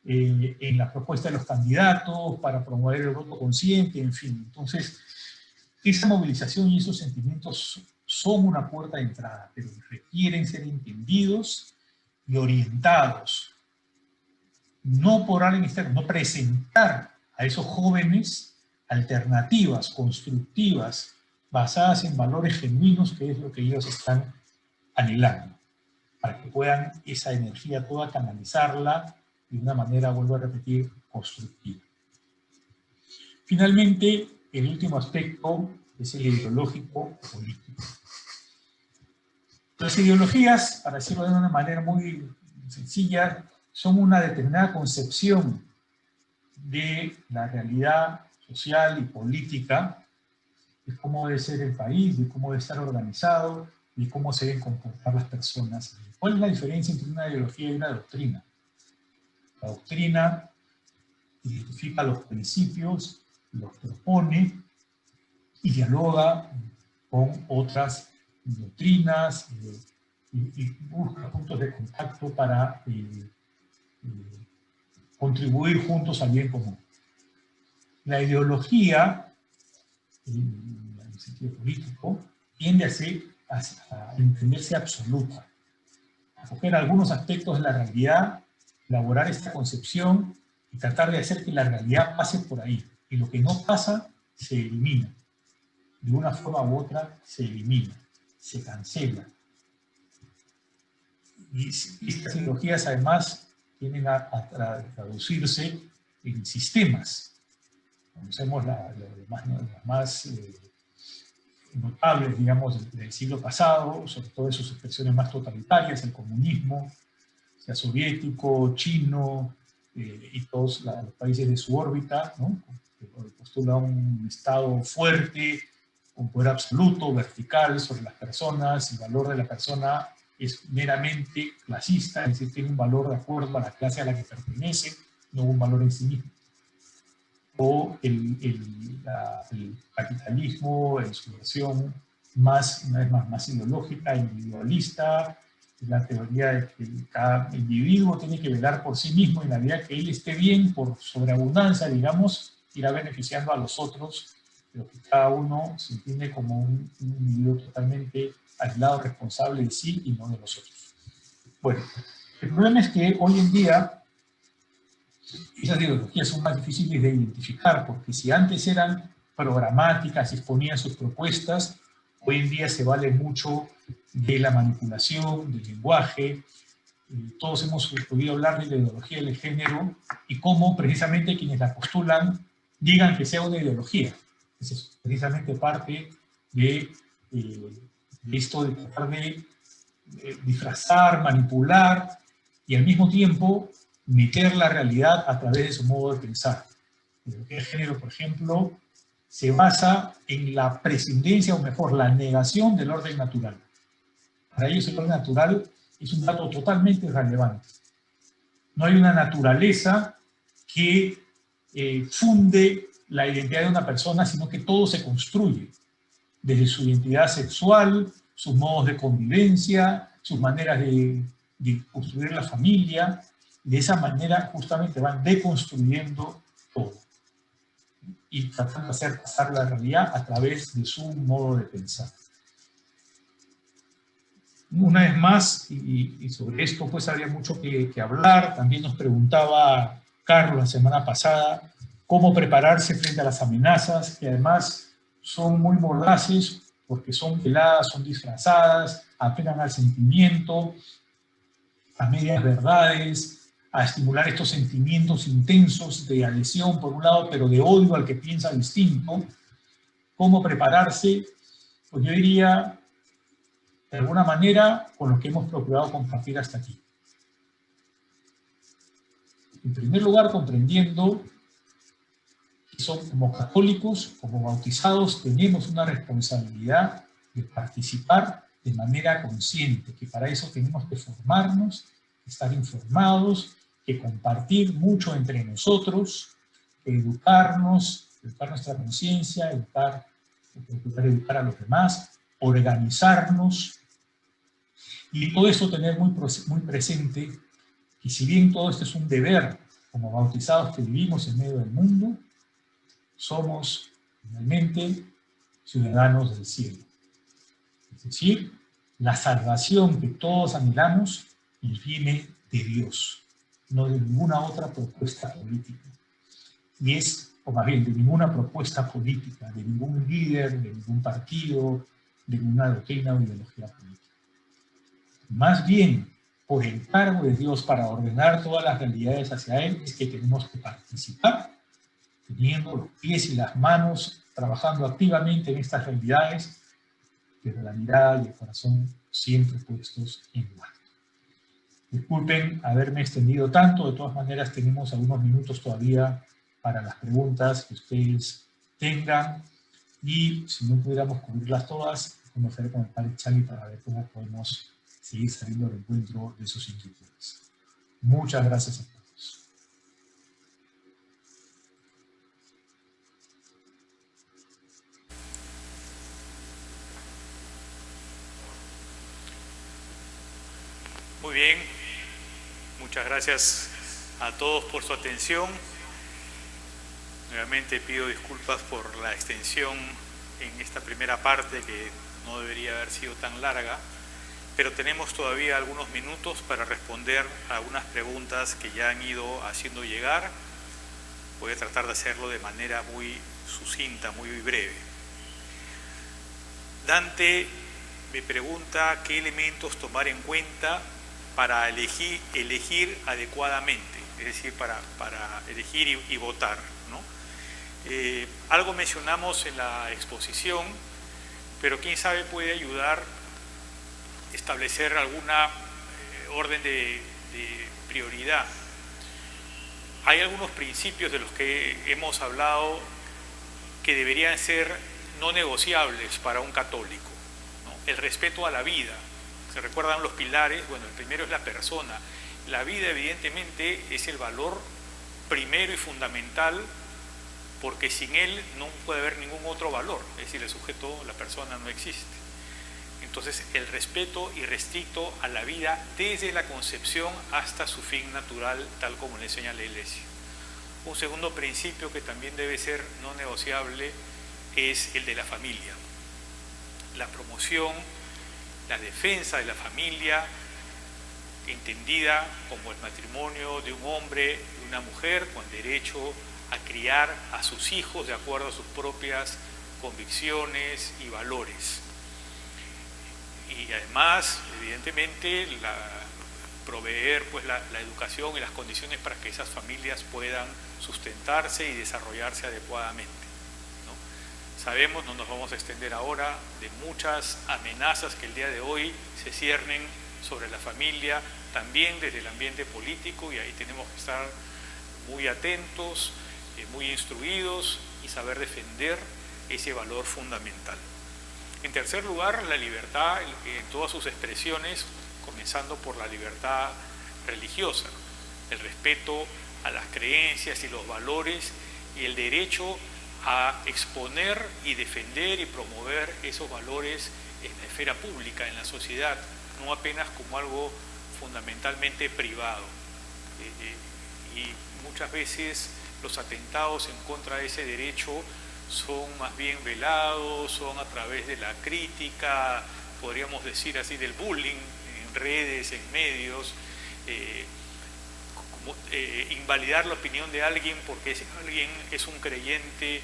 en la propuesta de los candidatos, para promover el voto consciente, en fin. Entonces, esa movilización y esos sentimientos son una puerta de entrada, pero requieren ser entendidos y orientados. No por alguien externo, no presentar a esos jóvenes alternativas, constructivas, basadas en valores genuinos, que es lo que ellos están anhelando, para que puedan esa energía toda canalizarla de una manera, vuelvo a repetir, constructiva. Finalmente, el último aspecto es el ideológico político. Las ideologías, para decirlo de una manera muy sencilla, son una determinada concepción de la realidad social y política, de cómo debe ser el país, de cómo debe estar organizado, de cómo se deben comportar las personas. ¿Cuál es la diferencia entre una ideología y una doctrina? La doctrina identifica los principios, los propone y dialoga con otras doctrinas y busca puntos de contacto para contribuir juntos al bien común. La ideología, en el sentido político, tiende a entenderse absoluta, a coger algunos aspectos de la realidad, elaborar esta concepción y tratar de hacer que la realidad pase por ahí. Y lo que no pasa, se elimina. De una forma u otra, se elimina, se cancela. Y estas ideologías, además, tienden a traducirse en sistemas. Conocemos las más notables, digamos, del siglo pasado, sobre todo sus expresiones más totalitarias, el comunismo, sea soviético, chino, y todos los países de su órbita, ¿no? Que postula un Estado fuerte, con poder absoluto, vertical sobre las personas, el valor de la persona es meramente clasista, es decir, tiene un valor de acuerdo a la clase a la que pertenece, no un valor en sí mismo. O el capitalismo en su versión una vez más ideológica, individualista, la teoría de que cada individuo tiene que velar por sí mismo en la medida que él esté bien, por sobreabundancia, digamos, irá beneficiando a los otros, pero que cada uno se entiende como un individuo totalmente aislado, responsable de sí y no de los otros. Bueno, el problema es que hoy en día esas ideologías son más difíciles de identificar, porque si antes eran programáticas y exponían sus propuestas, hoy en día se vale mucho de la manipulación, del lenguaje. Todos hemos oído hablar de la ideología del género y cómo precisamente quienes la postulan digan que sea una ideología. Esa es precisamente parte de esto de tratar de disfrazar, manipular y al mismo tiempo meter la realidad a través de su modo de pensar. La ideología de género, por ejemplo, se basa en la prescindencia, o mejor, la negación del orden natural. Para ellos el orden natural es un dato totalmente irrelevante. No hay una naturaleza que funde la identidad de una persona, sino que todo se construye, desde su identidad sexual, sus modos de convivencia, sus maneras de construir la familia. De esa manera justamente van deconstruyendo todo y tratando de hacer pasar la realidad a través de su modo de pensar. Una vez más, y sobre esto pues habría mucho que hablar, también nos preguntaba Carlos la semana pasada, cómo prepararse frente a las amenazas, que además son muy mordaces, porque son veladas, son disfrazadas, apelan al sentimiento, a medias verdades, a estimular estos sentimientos intensos de adhesión por un lado, pero de odio al que piensa distinto. ¿Cómo prepararse? Pues yo diría, de alguna manera, con lo que hemos procurado compartir hasta aquí. En primer lugar, comprendiendo que como católicos, como bautizados, tenemos una responsabilidad de participar de manera consciente, que para eso tenemos que formarnos, estar informados, que compartir mucho entre nosotros, educarnos, educar nuestra conciencia, educar a los demás, organizarnos, y todo eso tener muy presente que si bien todo esto es un deber como bautizados que vivimos en medio del mundo, somos finalmente ciudadanos del cielo. Es decir, la salvación que todos anhelamos viene de Dios, no de ninguna otra propuesta política. Y es, o más bien, de ninguna propuesta política, de ningún líder, de ningún partido, de ninguna doctrina o ideología política. Más bien, por encargo de Dios para ordenar todas las realidades hacia Él, es que tenemos que participar, teniendo los pies y las manos, trabajando activamente en estas realidades, pero la mirada y el corazón siempre puestos en lo alto. Disculpen haberme extendido tanto, de todas maneras tenemos algunos minutos todavía para las preguntas que ustedes tengan, y si no pudiéramos cubrirlas todas, conocer con el padre Chali para ver cómo podemos seguir saliendo al encuentro de sus inquietudes. Muchas gracias a todos. Muy bien, muchas gracias a todos por su atención. Nuevamente pido disculpas por la extensión en esta primera parte, que no debería haber sido tan larga, pero tenemos todavía algunos minutos para responder a algunas preguntas que ya han ido haciendo llegar. Voy a tratar de hacerlo de manera muy sucinta, muy breve. Dante me pregunta qué elementos tomar en cuenta para elegir adecuadamente, es decir, para elegir y votar, ¿no? Algo mencionamos en la exposición, pero quién sabe puede ayudar a establecer alguna orden de prioridad. Hay algunos principios de los que hemos hablado que deberían ser no negociables para un católico, ¿no? El respeto a la vida. ¿Se recuerdan los pilares? Bueno, el primero es la persona. La vida, evidentemente, es el valor primero y fundamental, porque sin él no puede haber ningún otro valor. Es decir, el sujeto, la persona, no existe. Entonces, el respeto irrestricto a la vida desde la concepción hasta su fin natural, tal como le enseña la Iglesia. Un segundo principio que también debe ser no negociable es el de la familia. La promoción, la defensa de la familia, entendida como el matrimonio de un hombre y una mujer con derecho a criar a sus hijos de acuerdo a sus propias convicciones y valores. Y además, evidentemente, proveer pues, la educación y las condiciones para que esas familias puedan sustentarse y desarrollarse adecuadamente. Sabemos, no nos vamos a extender ahora, de muchas amenazas que el día de hoy se ciernen sobre la familia, también desde el ambiente político, y ahí tenemos que estar muy atentos, muy instruidos y saber defender ese valor fundamental. En tercer lugar, la libertad en todas sus expresiones, comenzando por la libertad religiosa, el respeto a las creencias y los valores y el derecho a exponer y defender y promover esos valores en la esfera pública, en la sociedad, no apenas como algo fundamentalmente privado. Y muchas veces los atentados en contra de ese derecho son más bien velados, son a través de la crítica, podríamos decir así, del bullying en redes, en medios, invalidar la opinión de alguien porque alguien es un creyente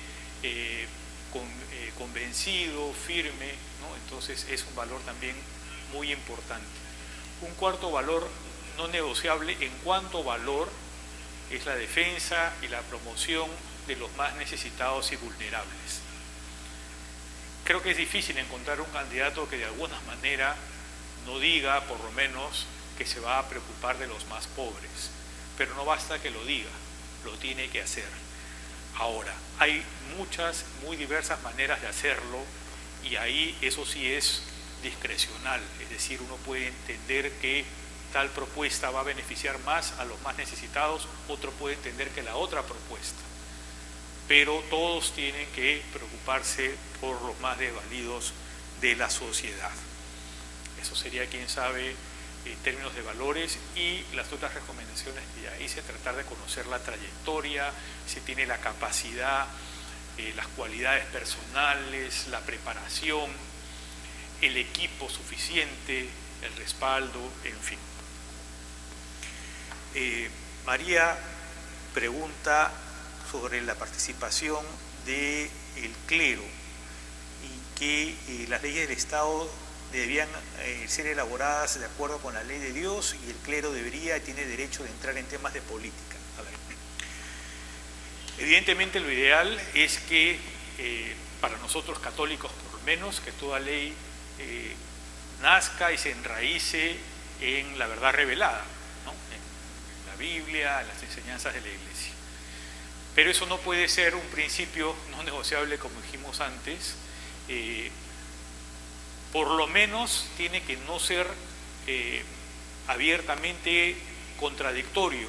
convencido, firme, ¿no? Entonces es un valor también muy importante. Un cuarto valor no negociable en cuanto a valor es la defensa y la promoción de los más necesitados y vulnerables. Creo que es difícil encontrar un candidato que de alguna manera no diga, por lo menos, que se va a preocupar de los más pobres. Pero no basta que lo diga, lo tiene que hacer. Ahora, hay muchas, muy diversas maneras de hacerlo, y ahí eso sí es discrecional, es decir, uno puede entender que tal propuesta va a beneficiar más a los más necesitados, otro puede entender que la otra propuesta, pero todos tienen que preocuparse por los más desvalidos de la sociedad. Eso sería, quién sabe, en términos de valores, y las otras recomendaciones que ya hice, tratar de conocer la trayectoria, si tiene la capacidad, las cualidades personales, la preparación, el equipo suficiente, el respaldo, en fin. María pregunta sobre la participación del clero y que las leyes del Estado debían ser elaboradas de acuerdo con la ley de Dios, y el clero debería y tiene derecho de entrar en temas de política. A ver. Evidentemente lo ideal es que, para nosotros católicos por lo menos, que toda ley nazca y se enraíce en la verdad revelada, ¿no? En la Biblia, en las enseñanzas de la Iglesia. Pero eso no puede ser un principio no negociable, como dijimos antes. Por lo menos tiene que no ser abiertamente contradictorio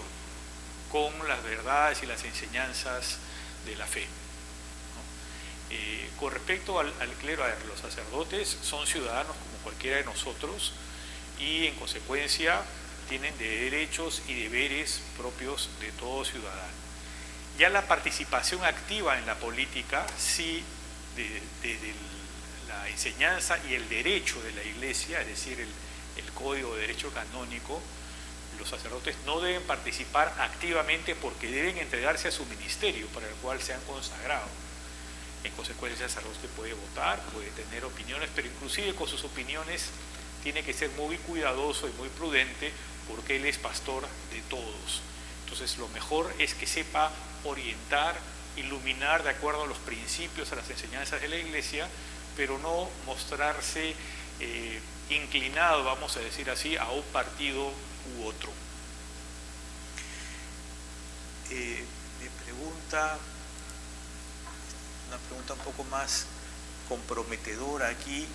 con las verdades y las enseñanzas de la fe, ¿no? Con respecto al clero, los sacerdotes son ciudadanos como cualquiera de nosotros, y en consecuencia tienen derechos y deberes propios de todo ciudadano. Ya la participación activa en la política, sí, desde la enseñanza y el derecho de la Iglesia, es decir, el Código de Derecho Canónico, los sacerdotes no deben participar activamente porque deben entregarse a su ministerio para el cual se han consagrado. En consecuencia, el sacerdote puede votar, puede tener opiniones, pero inclusive con sus opiniones tiene que ser muy cuidadoso y muy prudente, porque él es pastor de todos. Entonces, lo mejor es que sepa orientar, iluminar de acuerdo a los principios, a las enseñanzas de la Iglesia, pero no mostrarse inclinado, vamos a decir así, a un partido u otro. Me pregunta, una pregunta un poco más comprometedora aquí,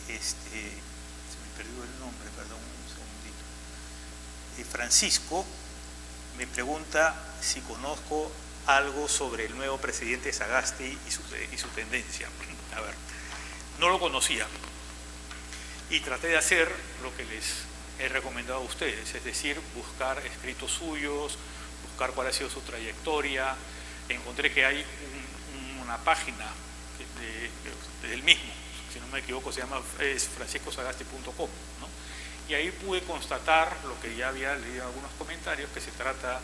se me perdió el nombre, perdón, un segundito. Francisco me pregunta si conozco algo sobre el nuevo presidente Sagasti y su tendencia. A ver, no lo conocía y traté de hacer lo que les he recomendado a ustedes, es decir, buscar escritos suyos, buscar cuál ha sido su trayectoria. Encontré que hay una página del mismo, si no me equivoco, es franciscosagasti.com, ¿no? Y ahí pude constatar lo que ya había leído en algunos comentarios, que se trata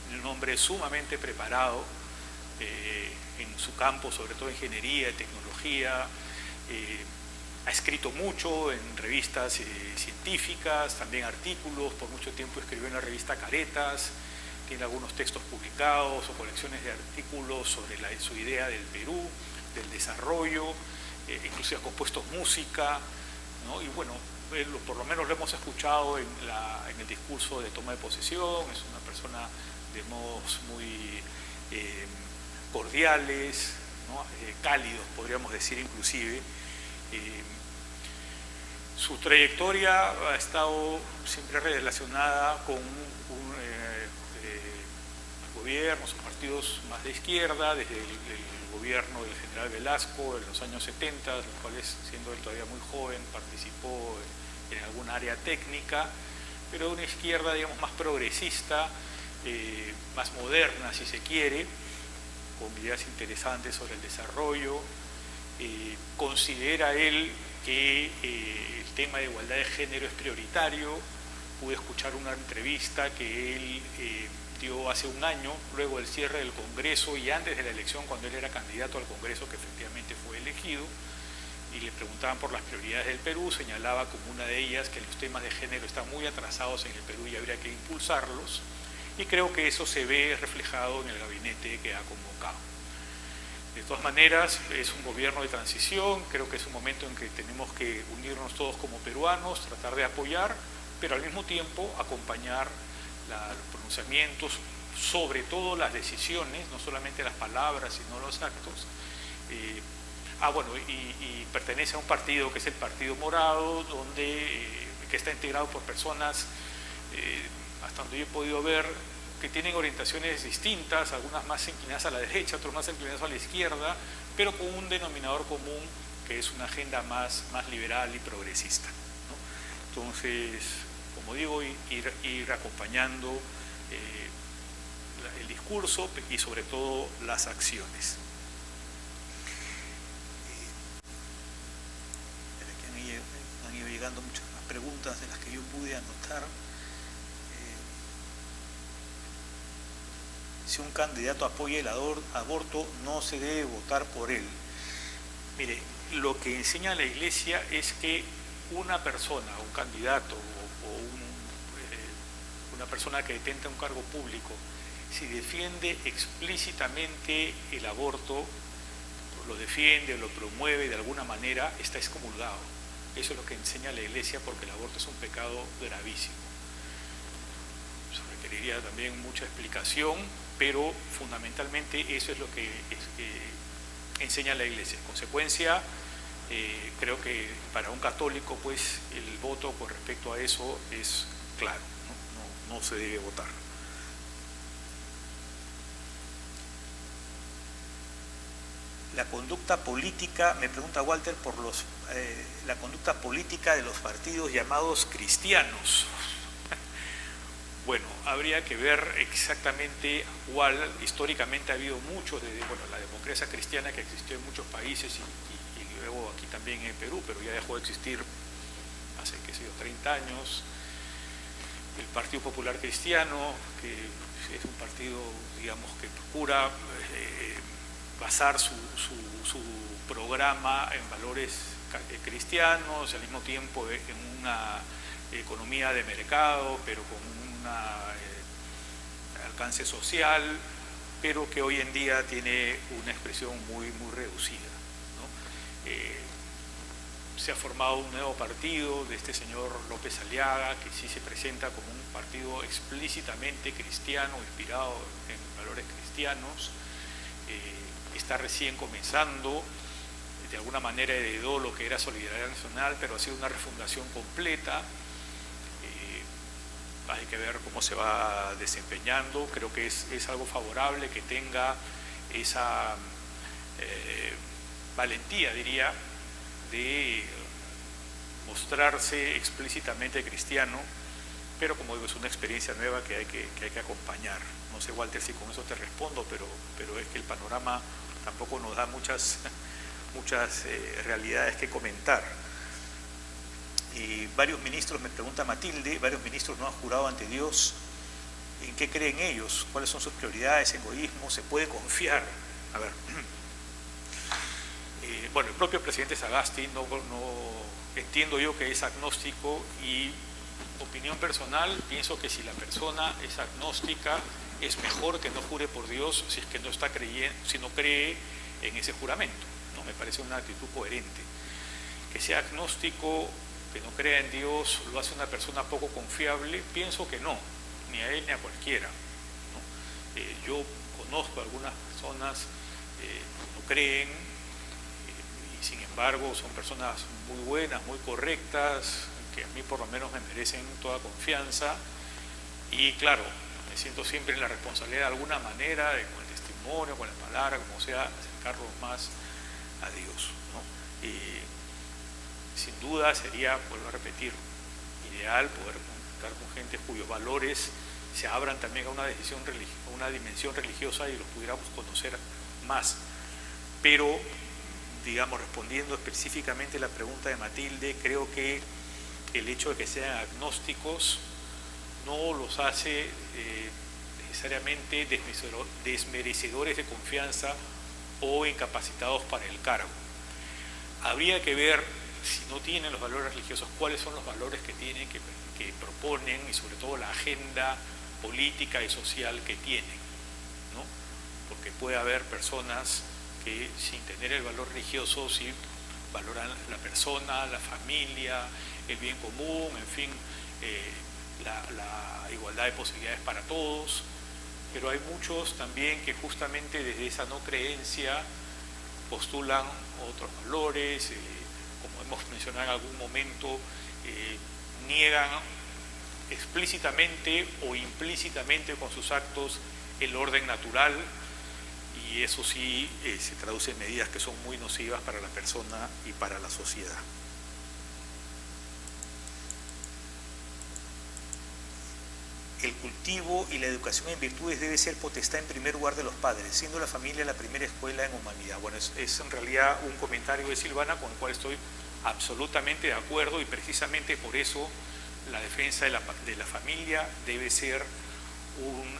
de un hombre sumamente preparado en su campo, sobre todo ingeniería, tecnología. Ha escrito mucho en revistas científicas, también artículos. Por mucho tiempo escribió en la revista Caretas, tiene algunos textos publicados o colecciones de artículos sobre su idea del Perú, del desarrollo, inclusive ha compuesto música, ¿no? Y bueno, por lo menos lo hemos escuchado en el discurso de toma de posesión. Es una persona de modos muy cordiales, ¿no? Cálidos, podríamos decir inclusive. Su trayectoria ha estado siempre relacionada con gobiernos o partidos más de izquierda, desde el gobierno del general Velasco en los años 70, los cuales, siendo él todavía muy joven, participó en alguna área técnica, pero de una izquierda, digamos, más progresista, más moderna, si se quiere, con ideas interesantes sobre el desarrollo. Considera él que el tema de igualdad de género es prioritario. Pude escuchar una entrevista que él dio hace un año, luego del cierre del Congreso y antes de la elección, cuando él era candidato al Congreso, que efectivamente fue elegido, y le preguntaban por las prioridades del Perú. Señalaba como una de ellas que los temas de género están muy atrasados en el Perú y habría que impulsarlos, y creo que eso se ve reflejado en el gabinete que ha convocado. De todas maneras, es un gobierno de transición. Creo que es un momento en que tenemos que unirnos todos como peruanos, tratar de apoyar, pero al mismo tiempo acompañar los pronunciamientos, sobre todo las decisiones, no solamente las palabras, sino los actos. Y pertenece a un partido que es el Partido Morado, que está integrado por personas, hasta donde yo he podido ver, que tienen orientaciones distintas, algunas más inclinadas a la derecha, otras más inclinadas a la izquierda, pero con un denominador común, que es una agenda más liberal y progresista, ¿no? Entonces, como digo, ir acompañando el discurso y sobre todo las acciones. Han ido llegando muchas más preguntas de las que yo pude anotar. Si un candidato apoya el aborto, no se debe votar por él. Mire, lo que enseña la Iglesia es que una persona, un candidato una persona que detenta un cargo público, si defiende explícitamente el aborto, lo defiende, lo promueve de alguna manera, está excomulgado. Eso es lo que enseña la Iglesia, porque el aborto es un pecado gravísimo. Eso requeriría también mucha explicación, pero fundamentalmente eso es lo que enseña la Iglesia. En consecuencia, creo que para un católico, pues, el voto con respecto a eso es claro, no se debe votar. La conducta política, me pregunta Walter, por la conducta política de los partidos llamados cristianos. Bueno, habría que ver exactamente cuál. Históricamente ha habido muchos, desde la democracia cristiana, que existió en muchos países y luego aquí también en Perú, pero ya dejó de existir hace, 30 años. El Partido Popular Cristiano, que es un partido, digamos, que procura basar su programa en valores cristianos, al mismo tiempo en una economía de mercado, pero con un alcance social, pero que hoy en día tiene una expresión muy reducida, ¿no? Se ha formado un nuevo partido de este señor López Aliaga, que sí se presenta como un partido explícitamente cristiano, inspirado en valores cristianos. Está recién comenzando, de alguna manera heredó lo que era Solidaridad Nacional, pero ha sido una refundación completa. Hay que ver cómo se va desempeñando. Creo que es algo favorable que tenga esa valentía, diría, de mostrarse explícitamente cristiano, pero como digo, es una experiencia nueva que hay que acompañar. No sé, Walter, si con eso te respondo, pero es que el panorama tampoco nos da muchas realidades que comentar. Y varios ministros, me pregunta Matilde, varios ministros no han jurado ante Dios. ¿En qué creen ellos? ¿Cuáles son sus prioridades? ¿Egoísmo? ¿Se puede confiar? A ver, bueno, el propio presidente Sagasti no entiendo yo que es agnóstico, y opinión personal, pienso que si la persona es agnóstica, es mejor que no jure por Dios si es que no está creyendo, si no cree en ese juramento, ¿no? Me parece una actitud coherente. Que sea agnóstico, que no crea en Dios, lo hace una persona poco confiable. Pienso que no, ni a él ni a cualquiera, ¿no? Yo conozco a algunas personas que no creen, y sin embargo son personas muy buenas, muy correctas, que a mí por lo menos me merecen toda confianza. Y claro, me siento siempre en la responsabilidad de alguna manera, con el testimonio, con la palabra, como sea, acercarlos más a Dios, ¿no? Sin duda sería, vuelvo a repetir, ideal poder contar con gente cuyos valores se abran también a una dimensión religiosa y los pudiéramos conocer más. Pero, digamos, respondiendo específicamente a la pregunta de Matilde, creo que el hecho de que sean agnósticos no los hace necesariamente desmerecedores de confianza o incapacitados para el cargo. Habría que ver, si no tienen los valores religiosos, cuáles son los valores que tienen, que proponen, y sobre todo la agenda política y social que tienen, ¿no? Porque puede haber personas que, sin tener el valor religioso, sí valoran la persona, la familia, el bien común, en fin, la igualdad de posibilidades para todos. Pero hay muchos también que justamente desde esa no creencia postulan otros valores, como hemos mencionado en algún momento, niegan explícitamente o implícitamente con sus actos el orden natural, y eso sí se traduce en medidas que son muy nocivas para la persona y para la sociedad. el cultivo y la educación en virtudes debe ser potestad en primer lugar de los padres, siendo la familia la primera escuela en humanidad. Bueno, es en realidad un comentario de Silvana con el cual estoy absolutamente de acuerdo, y precisamente por eso la defensa de la familia debe ser un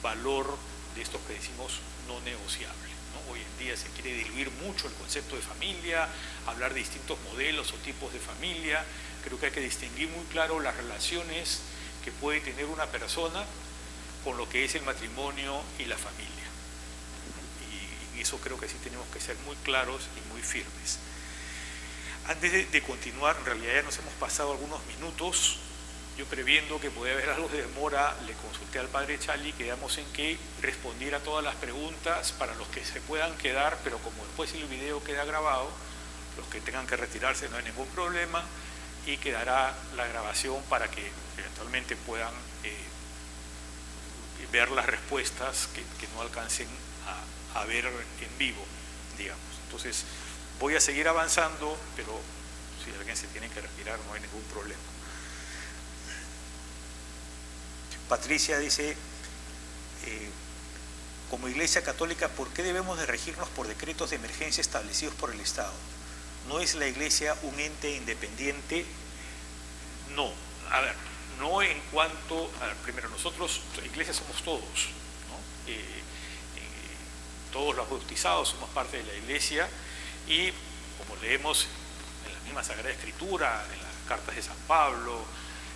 valor de estos que decimos no negociable, ¿no? Hoy en día se quiere diluir mucho el concepto de familia, hablar de distintos modelos o tipos de familia. Creo que hay que distinguir muy claro las relaciones que puede tener una persona con lo que es el matrimonio y la familia. Y eso creo que sí tenemos que ser muy claros y muy firmes. Antes de continuar, en realidad ya nos hemos pasado algunos minutos. Yo, previendo que podía haber algo de demora, le consulté al padre Chali, quedamos en que respondiera todas las preguntas para los que se puedan quedar, pero como después el video queda grabado, los que tengan que retirarse no hay ningún problema, y quedará la grabación para que eventualmente puedan ver las respuestas que no alcancen a ver en vivo, digamos. Entonces, voy a seguir avanzando, pero si alguien se tiene que retirar no hay ningún problema. Patricia dice, como Iglesia Católica, ¿por qué debemos de regirnos por decretos de emergencia establecidos por el Estado? ¿No es la Iglesia un ente independiente? No. A ver, no en cuanto... A ver, primero, nosotros, la Iglesia somos todos, ¿no? Todos los bautizados somos parte de la Iglesia, y como leemos en la misma Sagrada Escritura, en las cartas de San Pablo,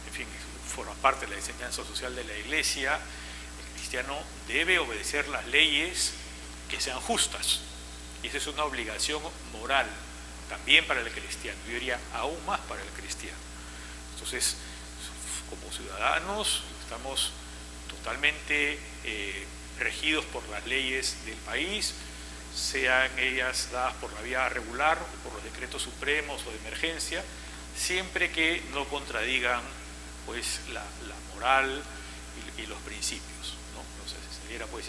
en fin, forma parte de la enseñanza social de la Iglesia, el cristiano debe obedecer las leyes que sean justas. Y esa es una obligación moral también para el cristiano, yo diría aún más para el cristiano. Entonces, como ciudadanos, estamos totalmente regidos por las leyes del país, sean ellas dadas por la vía regular o por los decretos supremos o de emergencia, siempre que no contradigan pues la moral y los principios, ¿no? O sea, si saliera pues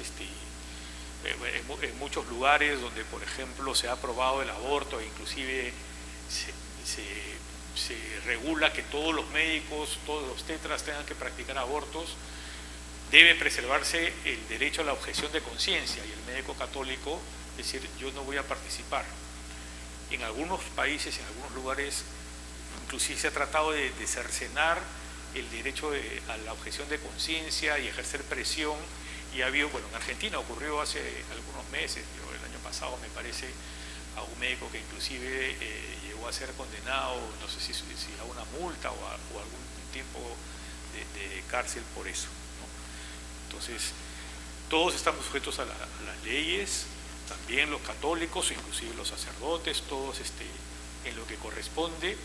en muchos lugares donde, por ejemplo, se ha aprobado el aborto, e inclusive se regula que todos los médicos, todos los tetras tengan que practicar abortos, debe preservarse el derecho a la objeción de conciencia, y el médico católico decir, yo no voy a participar. En algunos países, en algunos lugares, inclusive se ha tratado de cercenar el derecho a la objeción de conciencia y ejercer presión, y ha habido, bueno, en Argentina ocurrió hace algunos meses, el año pasado me parece, a un médico que inclusive llegó a ser condenado, no sé si a una multa o algún tiempo de cárcel por eso, ¿no? Entonces, todos estamos sujetos a las leyes, también los católicos, inclusive los sacerdotes, todos en lo que corresponde,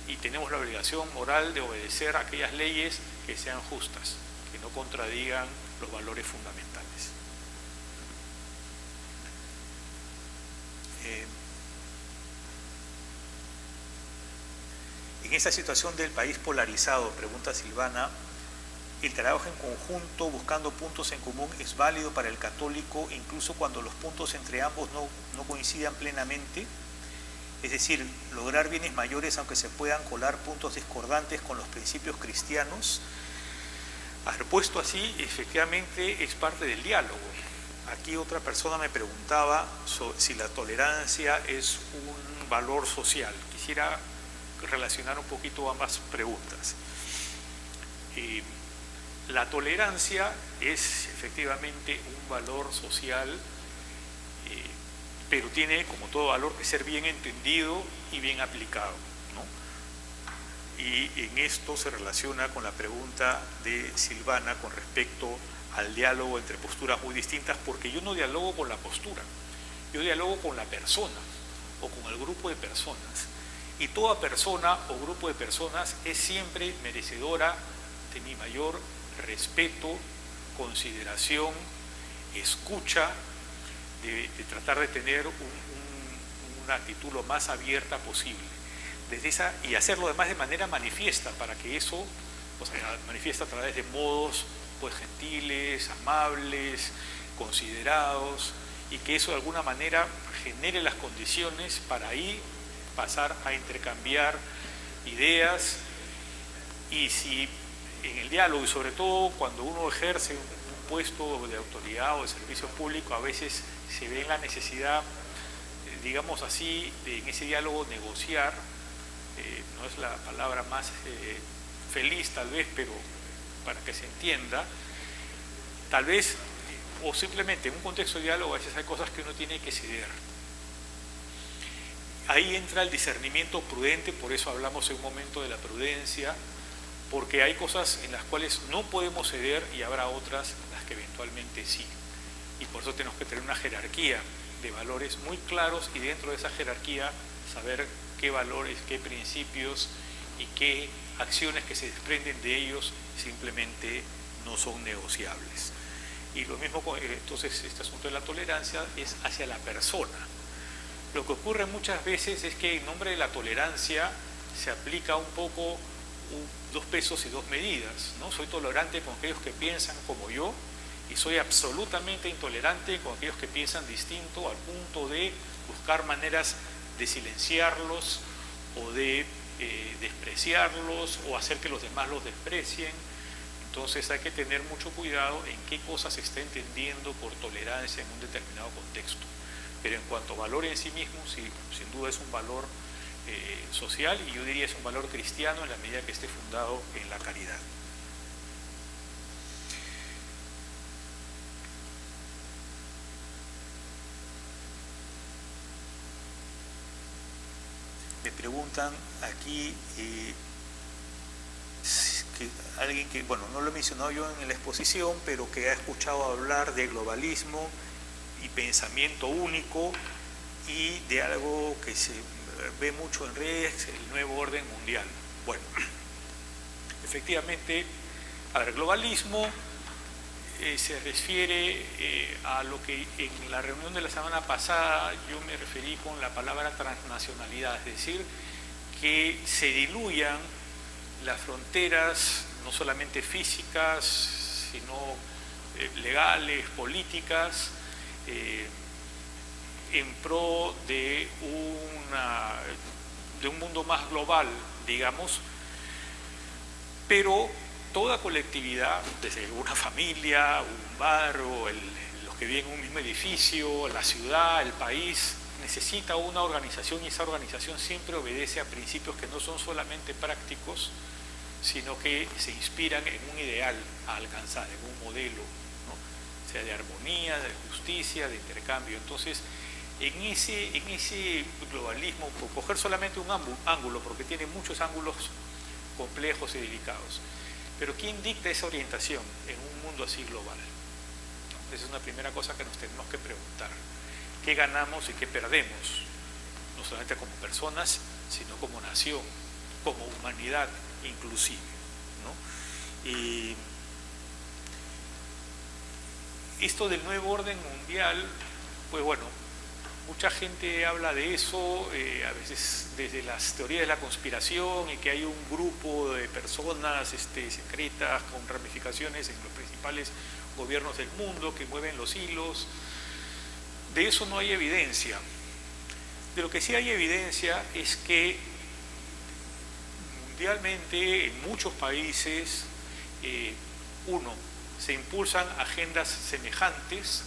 y tenemos la obligación moral de obedecer a aquellas leyes que sean justas, que no contradigan los valores fundamentales. En esta situación del país polarizado, pregunta Silvana, ¿el trabajo en conjunto buscando puntos en común es válido para el católico incluso cuando los puntos entre ambos no coincidan plenamente? Es decir, lograr bienes mayores aunque se puedan colar puntos discordantes con los principios cristianos. Haber puesto así, efectivamente, es parte del diálogo. Aquí otra persona me preguntaba si la tolerancia es un valor social. Quisiera relacionar un poquito ambas preguntas. La tolerancia es efectivamente un valor social, pero tiene, como todo valor, que ser bien entendido y bien aplicado, ¿no? Y en esto se relaciona con la pregunta de Silvana con respecto al diálogo entre posturas muy distintas, porque yo no dialogo con la postura, yo dialogo con la persona o con el grupo de personas, y toda persona o grupo de personas es siempre merecedora de mi mayor respeto, consideración, escucha, de tratar de tener una actitud lo más abierta posible, y hacerlo además de manera manifiesta, para que eso, o sea, manifiesta a través de modos pues gentiles, amables, considerados, y que eso de alguna manera genere las condiciones para ahí pasar a intercambiar ideas, y si en el diálogo, y sobre todo cuando uno ejerce un puesto de autoridad o de servicio público, a veces se ve la necesidad, digamos así, de en ese diálogo negociar, no es la palabra más feliz tal vez, pero para que se entienda, tal vez, o simplemente en un contexto de diálogo a veces hay cosas que uno tiene que ceder. Ahí entra el discernimiento prudente, por eso hablamos en un momento de la prudencia, porque hay cosas en las cuales no podemos ceder y habrá otras en las que eventualmente sí. Y por eso tenemos que tener una jerarquía de valores muy claros y dentro de esa jerarquía saber qué valores, qué principios y qué acciones que se desprenden de ellos simplemente no son negociables. Y lo mismo con entonces este asunto de la tolerancia es hacia la persona. Lo que ocurre muchas veces es que en nombre de la tolerancia se aplica un poco dos pesos y dos medidas, ¿no? Soy tolerante con aquellos que piensan como yo y soy absolutamente intolerante con aquellos que piensan distinto, al punto de buscar maneras de silenciarlos o de despreciarlos o hacer que los demás los desprecien. Entonces hay que tener mucho cuidado en qué cosas se está entendiendo por tolerancia en un determinado contexto. Pero en cuanto a valor en sí mismo, sí, sin duda es un valor social, y yo diría es un valor cristiano en la medida que esté fundado en la caridad. Me preguntan aquí que alguien que, bueno, no lo he mencionado yo en la exposición, pero que ha escuchado hablar de globalismo y pensamiento único y de algo que se ve mucho en redes, el nuevo orden mundial. Bueno, efectivamente, a ver, globalismo se refiere a lo que en la reunión de la semana pasada yo me referí con la palabra transnacionalidad, es decir, que se diluyan las fronteras, no solamente físicas, sino legales, políticas, en pro de un mundo más global, digamos, pero toda colectividad, desde una familia, un barrio, los que viven en un mismo edificio, la ciudad, el país, necesita una organización, y esa organización siempre obedece a principios que no son solamente prácticos, sino que se inspiran en un ideal a alcanzar, en un modelo, ¿no? Sea de armonía, de justicia, de intercambio. Entonces, en ese globalismo, por coger solamente un ángulo, porque tiene muchos ángulos complejos y delicados, pero ¿quién dicta esa orientación en un mundo así global? Esa es una primera cosa que nos tenemos que preguntar. ¿Qué ganamos y qué perdemos? No solamente como personas, sino como nación, como humanidad inclusive, ¿no? Y esto del nuevo orden mundial, pues bueno, mucha gente habla de eso, a veces desde las teorías de la conspiración, y que hay un grupo de personas secretas con ramificaciones en los principales gobiernos del mundo que mueven los hilos. De eso no hay evidencia. De lo que sí hay evidencia es que mundialmente, en muchos países, se impulsan agendas semejantes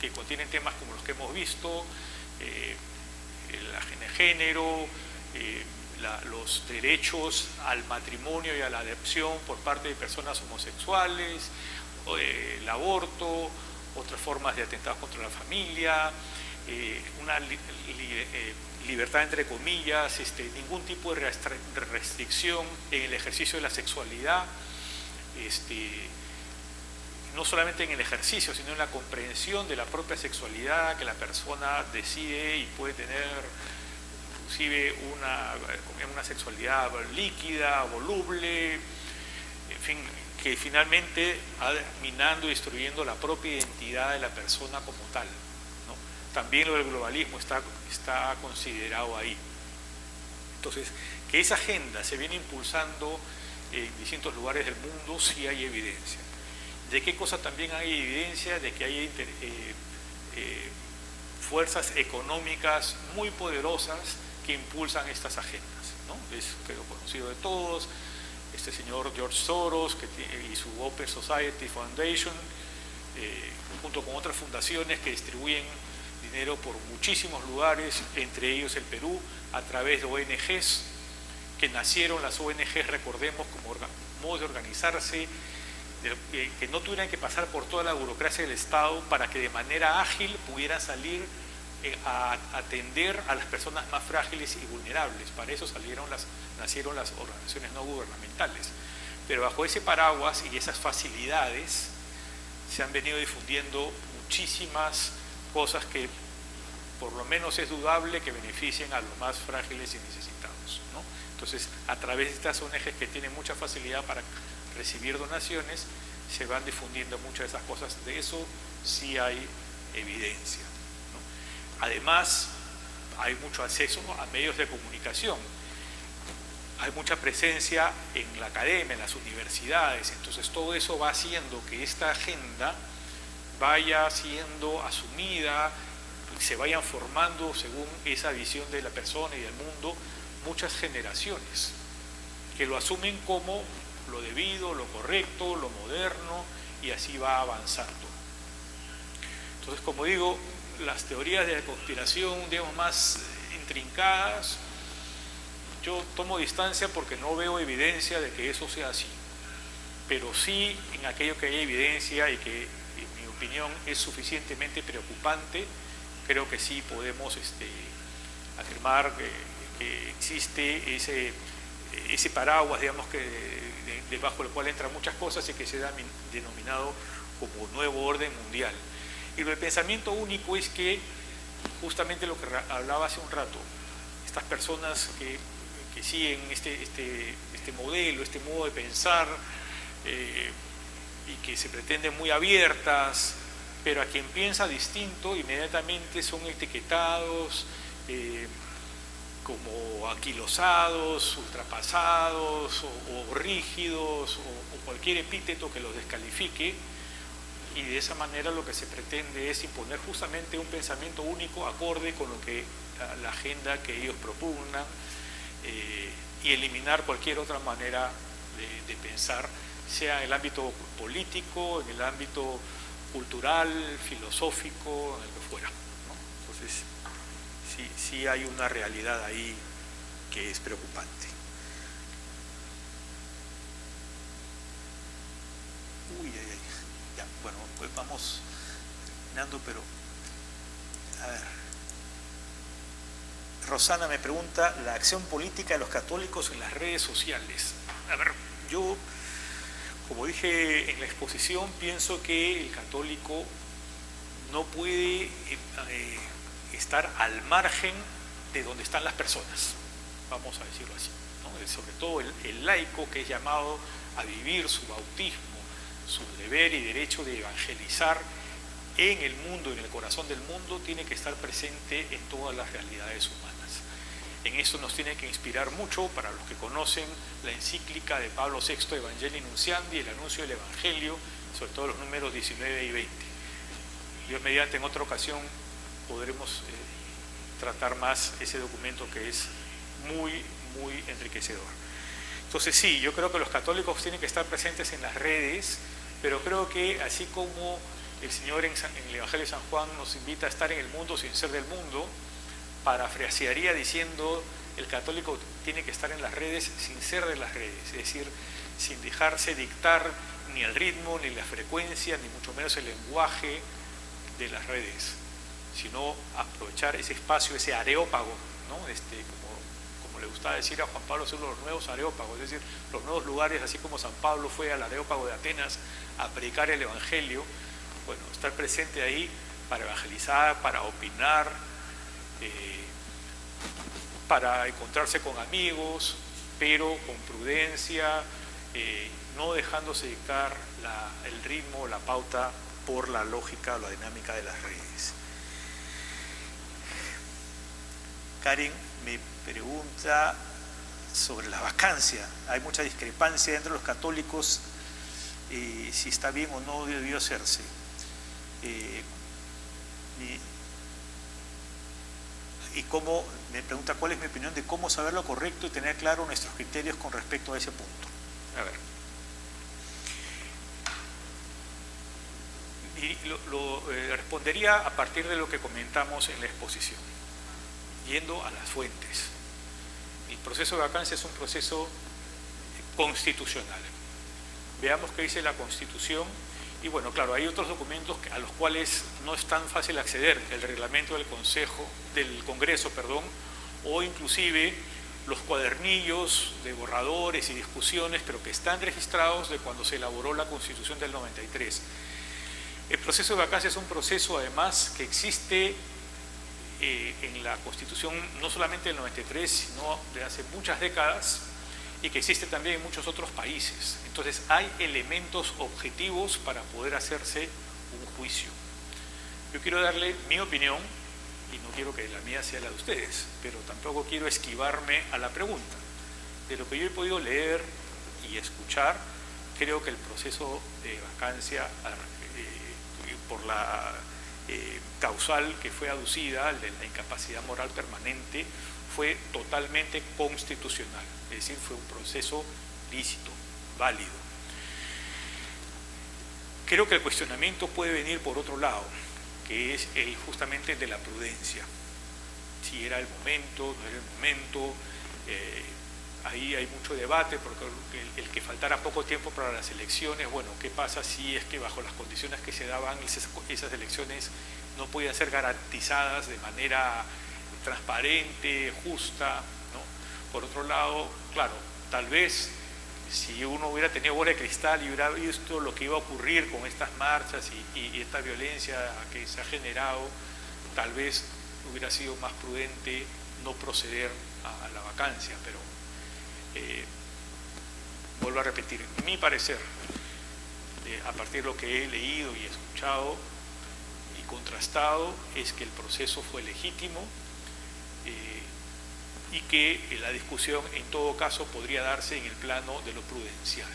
que contienen temas como los que hemos visto, el género, los derechos al matrimonio y a la adopción por parte de personas homosexuales, el aborto, otras formas de atentados contra la familia, una libertad entre comillas, ningún tipo de restricción en el ejercicio de la sexualidad, no solamente en el ejercicio, sino en la comprensión de la propia sexualidad, que la persona decide y puede tener inclusive una sexualidad líquida, voluble, en fin, que finalmente va minando y destruyendo la propia identidad de la persona como tal, ¿no? También lo del globalismo está considerado ahí. Entonces, que esa agenda se viene impulsando en distintos lugares del mundo, sí hay evidencia. ¿De qué cosa también hay evidencia? De que hay fuerzas económicas muy poderosas que impulsan estas agendas, ¿no? Es creo conocido de todos, este señor George Soros y su Open Society Foundation, junto con otras fundaciones que distribuyen dinero por muchísimos lugares, entre ellos el Perú, a través de ONGs, que nacieron las ONGs, recordemos, como modo de organizarse, que no tuvieran que pasar por toda la burocracia del Estado para que de manera ágil pudieran salir a atender a las personas más frágiles y vulnerables. Para eso nacieron las organizaciones no gubernamentales. Pero bajo ese paraguas y esas facilidades se han venido difundiendo muchísimas cosas que por lo menos es dudable que beneficien a los más frágiles y necesitados, ¿no? Entonces, a través de estas ONGs que tienen mucha facilidad para recibir donaciones, se van difundiendo muchas de esas cosas. De eso sí hay evidencia, ¿no? Además, hay mucho acceso a medios de comunicación. Hay mucha presencia en la academia, en las universidades. Entonces, todo eso va haciendo que esta agenda vaya siendo asumida, se vayan formando según esa visión de la persona y del mundo muchas generaciones que lo asumen como lo debido, lo correcto, lo moderno, y así va avanzando. Entonces, como digo, las teorías de la conspiración, digamos, más intrincadas, yo tomo distancia porque no veo evidencia de que eso sea así, pero sí en aquello que hay evidencia y que, en mi opinión, es suficientemente preocupante, creo que sí podemos afirmar que existe ese paraguas, digamos, debajo del cual entran muchas cosas y que se ha denominado como nuevo orden mundial. Y lo del pensamiento único es que, justamente lo que hablaba hace un rato, estas personas que siguen este modelo, este modo de pensar, y que se pretenden muy abiertas, pero a quien piensa distinto inmediatamente son etiquetados como anquilosados, ultrapasados o rígidos o cualquier epíteto que los descalifique, y de esa manera lo que se pretende es imponer justamente un pensamiento único acorde con lo que la agenda que ellos propugnan, y eliminar cualquier otra manera de pensar, sea en el ámbito político, en el ámbito cultural, filosófico, en el que fuera, ¿no? Entonces, sí hay una realidad ahí que es preocupante. Ya, bueno, pues vamos terminando, pero a ver. Rosana me pregunta, la acción política de los católicos en las redes sociales. A ver, yo, como dije en la exposición, pienso que el católico no puede estar al margen de donde están las personas, vamos a decirlo así, ¿no? Sobre todo el laico, que es llamado a vivir su bautismo, su deber y derecho de evangelizar en el mundo, en el corazón del mundo, tiene que estar presente en todas las realidades humanas. En eso nos tiene que inspirar mucho, para los que conocen la encíclica de Pablo VI, Evangelii Nunciandi, el anuncio del Evangelio, sobre todo los números 19 y 20. Dios mediante, en otra ocasión podremos tratar más ese documento, que es muy, muy enriquecedor. Entonces sí, yo creo que los católicos tienen que estar presentes en las redes, pero creo que así como el Señor en el Evangelio de San Juan nos invita a estar en el mundo sin ser del mundo, parafrasearía diciendo, el católico tiene que estar en las redes sin ser de las redes, es decir, sin dejarse dictar ni el ritmo, ni la frecuencia, ni mucho menos el lenguaje de las redes, sino aprovechar ese espacio, ese areópago, ¿no? Como le gustaba decir a Juan Pablo II, los nuevos areópagos, es decir, los nuevos lugares, así como San Pablo fue al areópago de Atenas a predicar el Evangelio. Bueno, estar presente ahí para evangelizar, para opinar, para encontrarse con amigos, pero con prudencia, no dejándose dictar el ritmo, la pauta por la lógica o la dinámica de las redes. Karen me pregunta sobre la vacancia. Hay mucha discrepancia entre los católicos si está bien o no debió hacerse. Y cómo, me pregunta cuál es mi opinión de cómo saber lo correcto y tener claro nuestros criterios con respecto a ese punto. A ver. Y respondería a partir de lo que comentamos en la exposición, yendo a las fuentes. El proceso de vacancia es un proceso constitucional. Veamos qué dice la Constitución. Y bueno, claro, hay otros documentos a los cuales no es tan fácil acceder, el reglamento del Congreso, o inclusive los cuadernillos de borradores y discusiones, pero que están registrados de cuando se elaboró la Constitución del 93. El proceso de vacancia es un proceso, además, que existe en la Constitución no solamente del 93, sino de hace muchas décadas, y que existe también en muchos otros países. Entonces hay elementos objetivos para poder hacerse un juicio. Yo quiero darle mi opinión, y no quiero que la mía sea la de ustedes, pero tampoco quiero esquivarme a la pregunta. De lo que yo he podido leer y escuchar, creo que el proceso de vacancia, por la causal que fue aducida, de la incapacidad moral permanente, fue totalmente constitucional, es decir, fue un proceso lícito, válido. Creo que el cuestionamiento puede venir por otro lado, que es justamente el de la prudencia. Si era el momento, no era el momento, ahí hay mucho debate, porque el que faltara poco tiempo para las elecciones, bueno, ¿qué pasa si es que bajo las condiciones que se daban esas elecciones no podían ser garantizadas de manera transparente, justa, ¿no? Por otro lado, claro, tal vez si uno hubiera tenido bola de cristal y hubiera visto lo que iba a ocurrir con estas marchas y esta violencia que se ha generado, tal vez hubiera sido más prudente no proceder a la vacancia, pero vuelvo a repetir, mi parecer, a partir de lo que he leído y escuchado y contrastado, es que el proceso fue legítimo, y que la discusión en todo caso podría darse en el plano de lo prudencial,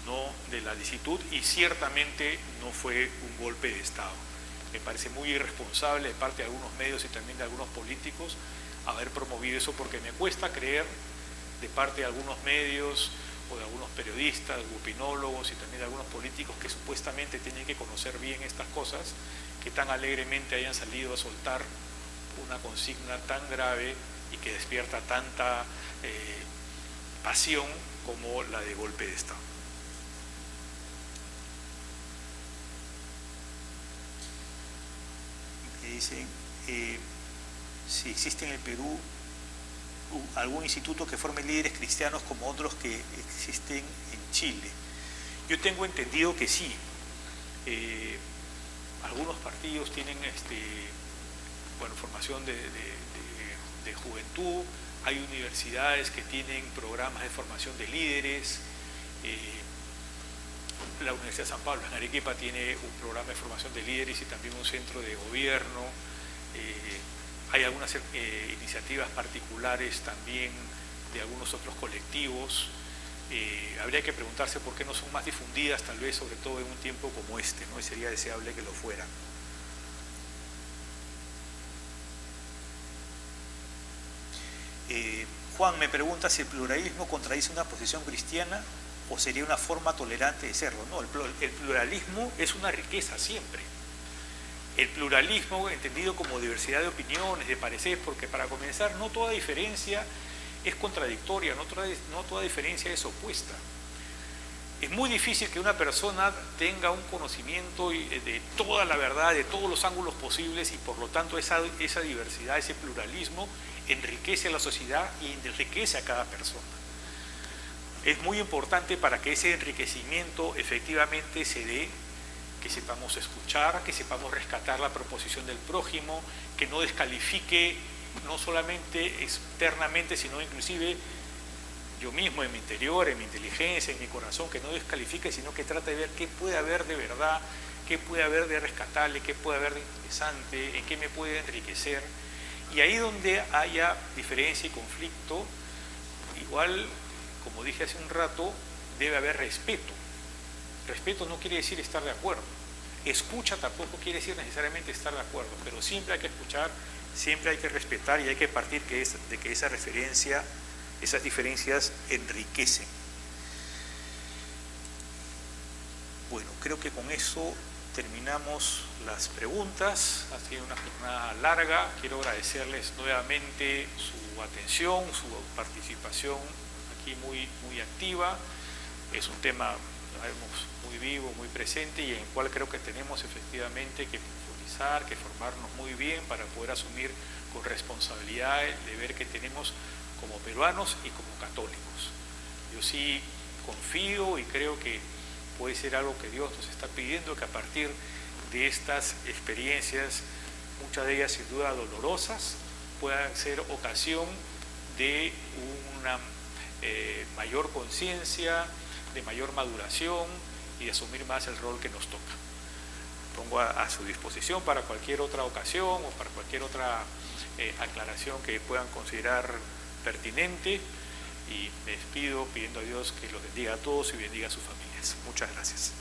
no de la licitud, y ciertamente no fue un golpe de Estado. Me parece muy irresponsable de parte de algunos medios y también de algunos políticos haber promovido eso, porque me cuesta creer de parte de algunos medios o de algunos periodistas, opinólogos y también de algunos políticos que supuestamente tienen que conocer bien estas cosas, que tan alegremente hayan salido a soltar una consigna tan grave y que despierta tanta pasión como la de golpe de Estado. Me dicen, si existe en el Perú algún instituto que forme líderes cristianos como otros que existen en Chile. Yo tengo entendido que sí. Algunos partidos tienen formación de juventud, hay universidades que tienen programas de formación de líderes, la Universidad de San Pablo en Arequipa tiene un programa de formación de líderes y también un centro de gobierno, hay algunas iniciativas particulares también de algunos otros colectivos. Habría que preguntarse por qué no son más difundidas, tal vez sobre todo en un tiempo como este, ¿no? Y sería deseable que lo fueran. Juan me pregunta si el pluralismo contradice una posición cristiana o sería una forma tolerante de serlo. No, el pluralismo es una riqueza siempre. El pluralismo entendido como diversidad de opiniones, de pareceres, porque para comenzar no toda diferencia es contradictoria, no toda diferencia es opuesta. Es muy difícil que una persona tenga un conocimiento de toda la verdad, de todos los ángulos posibles, y por lo tanto esa diversidad, ese pluralismo enriquece a la sociedad y enriquece a cada persona. Es muy importante para que ese enriquecimiento efectivamente se dé, que sepamos escuchar, que sepamos rescatar la proposición del prójimo, que no descalifique no solamente externamente, sino inclusive yo mismo en mi interior, en mi inteligencia, en mi corazón, que no descalifique, sino que trate de ver qué puede haber de verdad, qué puede haber de rescatable, qué puede haber de interesante, en qué me puede enriquecer. Y ahí donde haya diferencia y conflicto, igual, como dije hace un rato, debe haber respeto. Respeto no quiere decir estar de acuerdo. Escucha tampoco quiere decir necesariamente estar de acuerdo, pero siempre hay que escuchar, siempre hay que respetar y hay que partir de que esa referencia, esas diferencias enriquecen. Bueno, creo que con eso terminamos las preguntas. Ha sido una jornada larga. Quiero agradecerles nuevamente su atención, su participación aquí muy activa. Es un tema, lo vemos, muy vivo, muy presente, y en el cual creo que tenemos efectivamente que profundizar, que formarnos muy bien para poder asumir con responsabilidad el deber que tenemos como peruanos y como católicos. Yo sí confío y creo que puede ser algo que Dios nos está pidiendo, que a partir de estas experiencias, muchas de ellas sin duda dolorosas, puedan ser ocasión de una mayor conciencia, de mayor maduración y de asumir más el rol que nos toca. Pongo a su disposición para cualquier otra ocasión o para cualquier otra aclaración que puedan considerar pertinente, y me despido pidiendo a Dios que los bendiga a todos y bendiga a sus familias. Muchas gracias.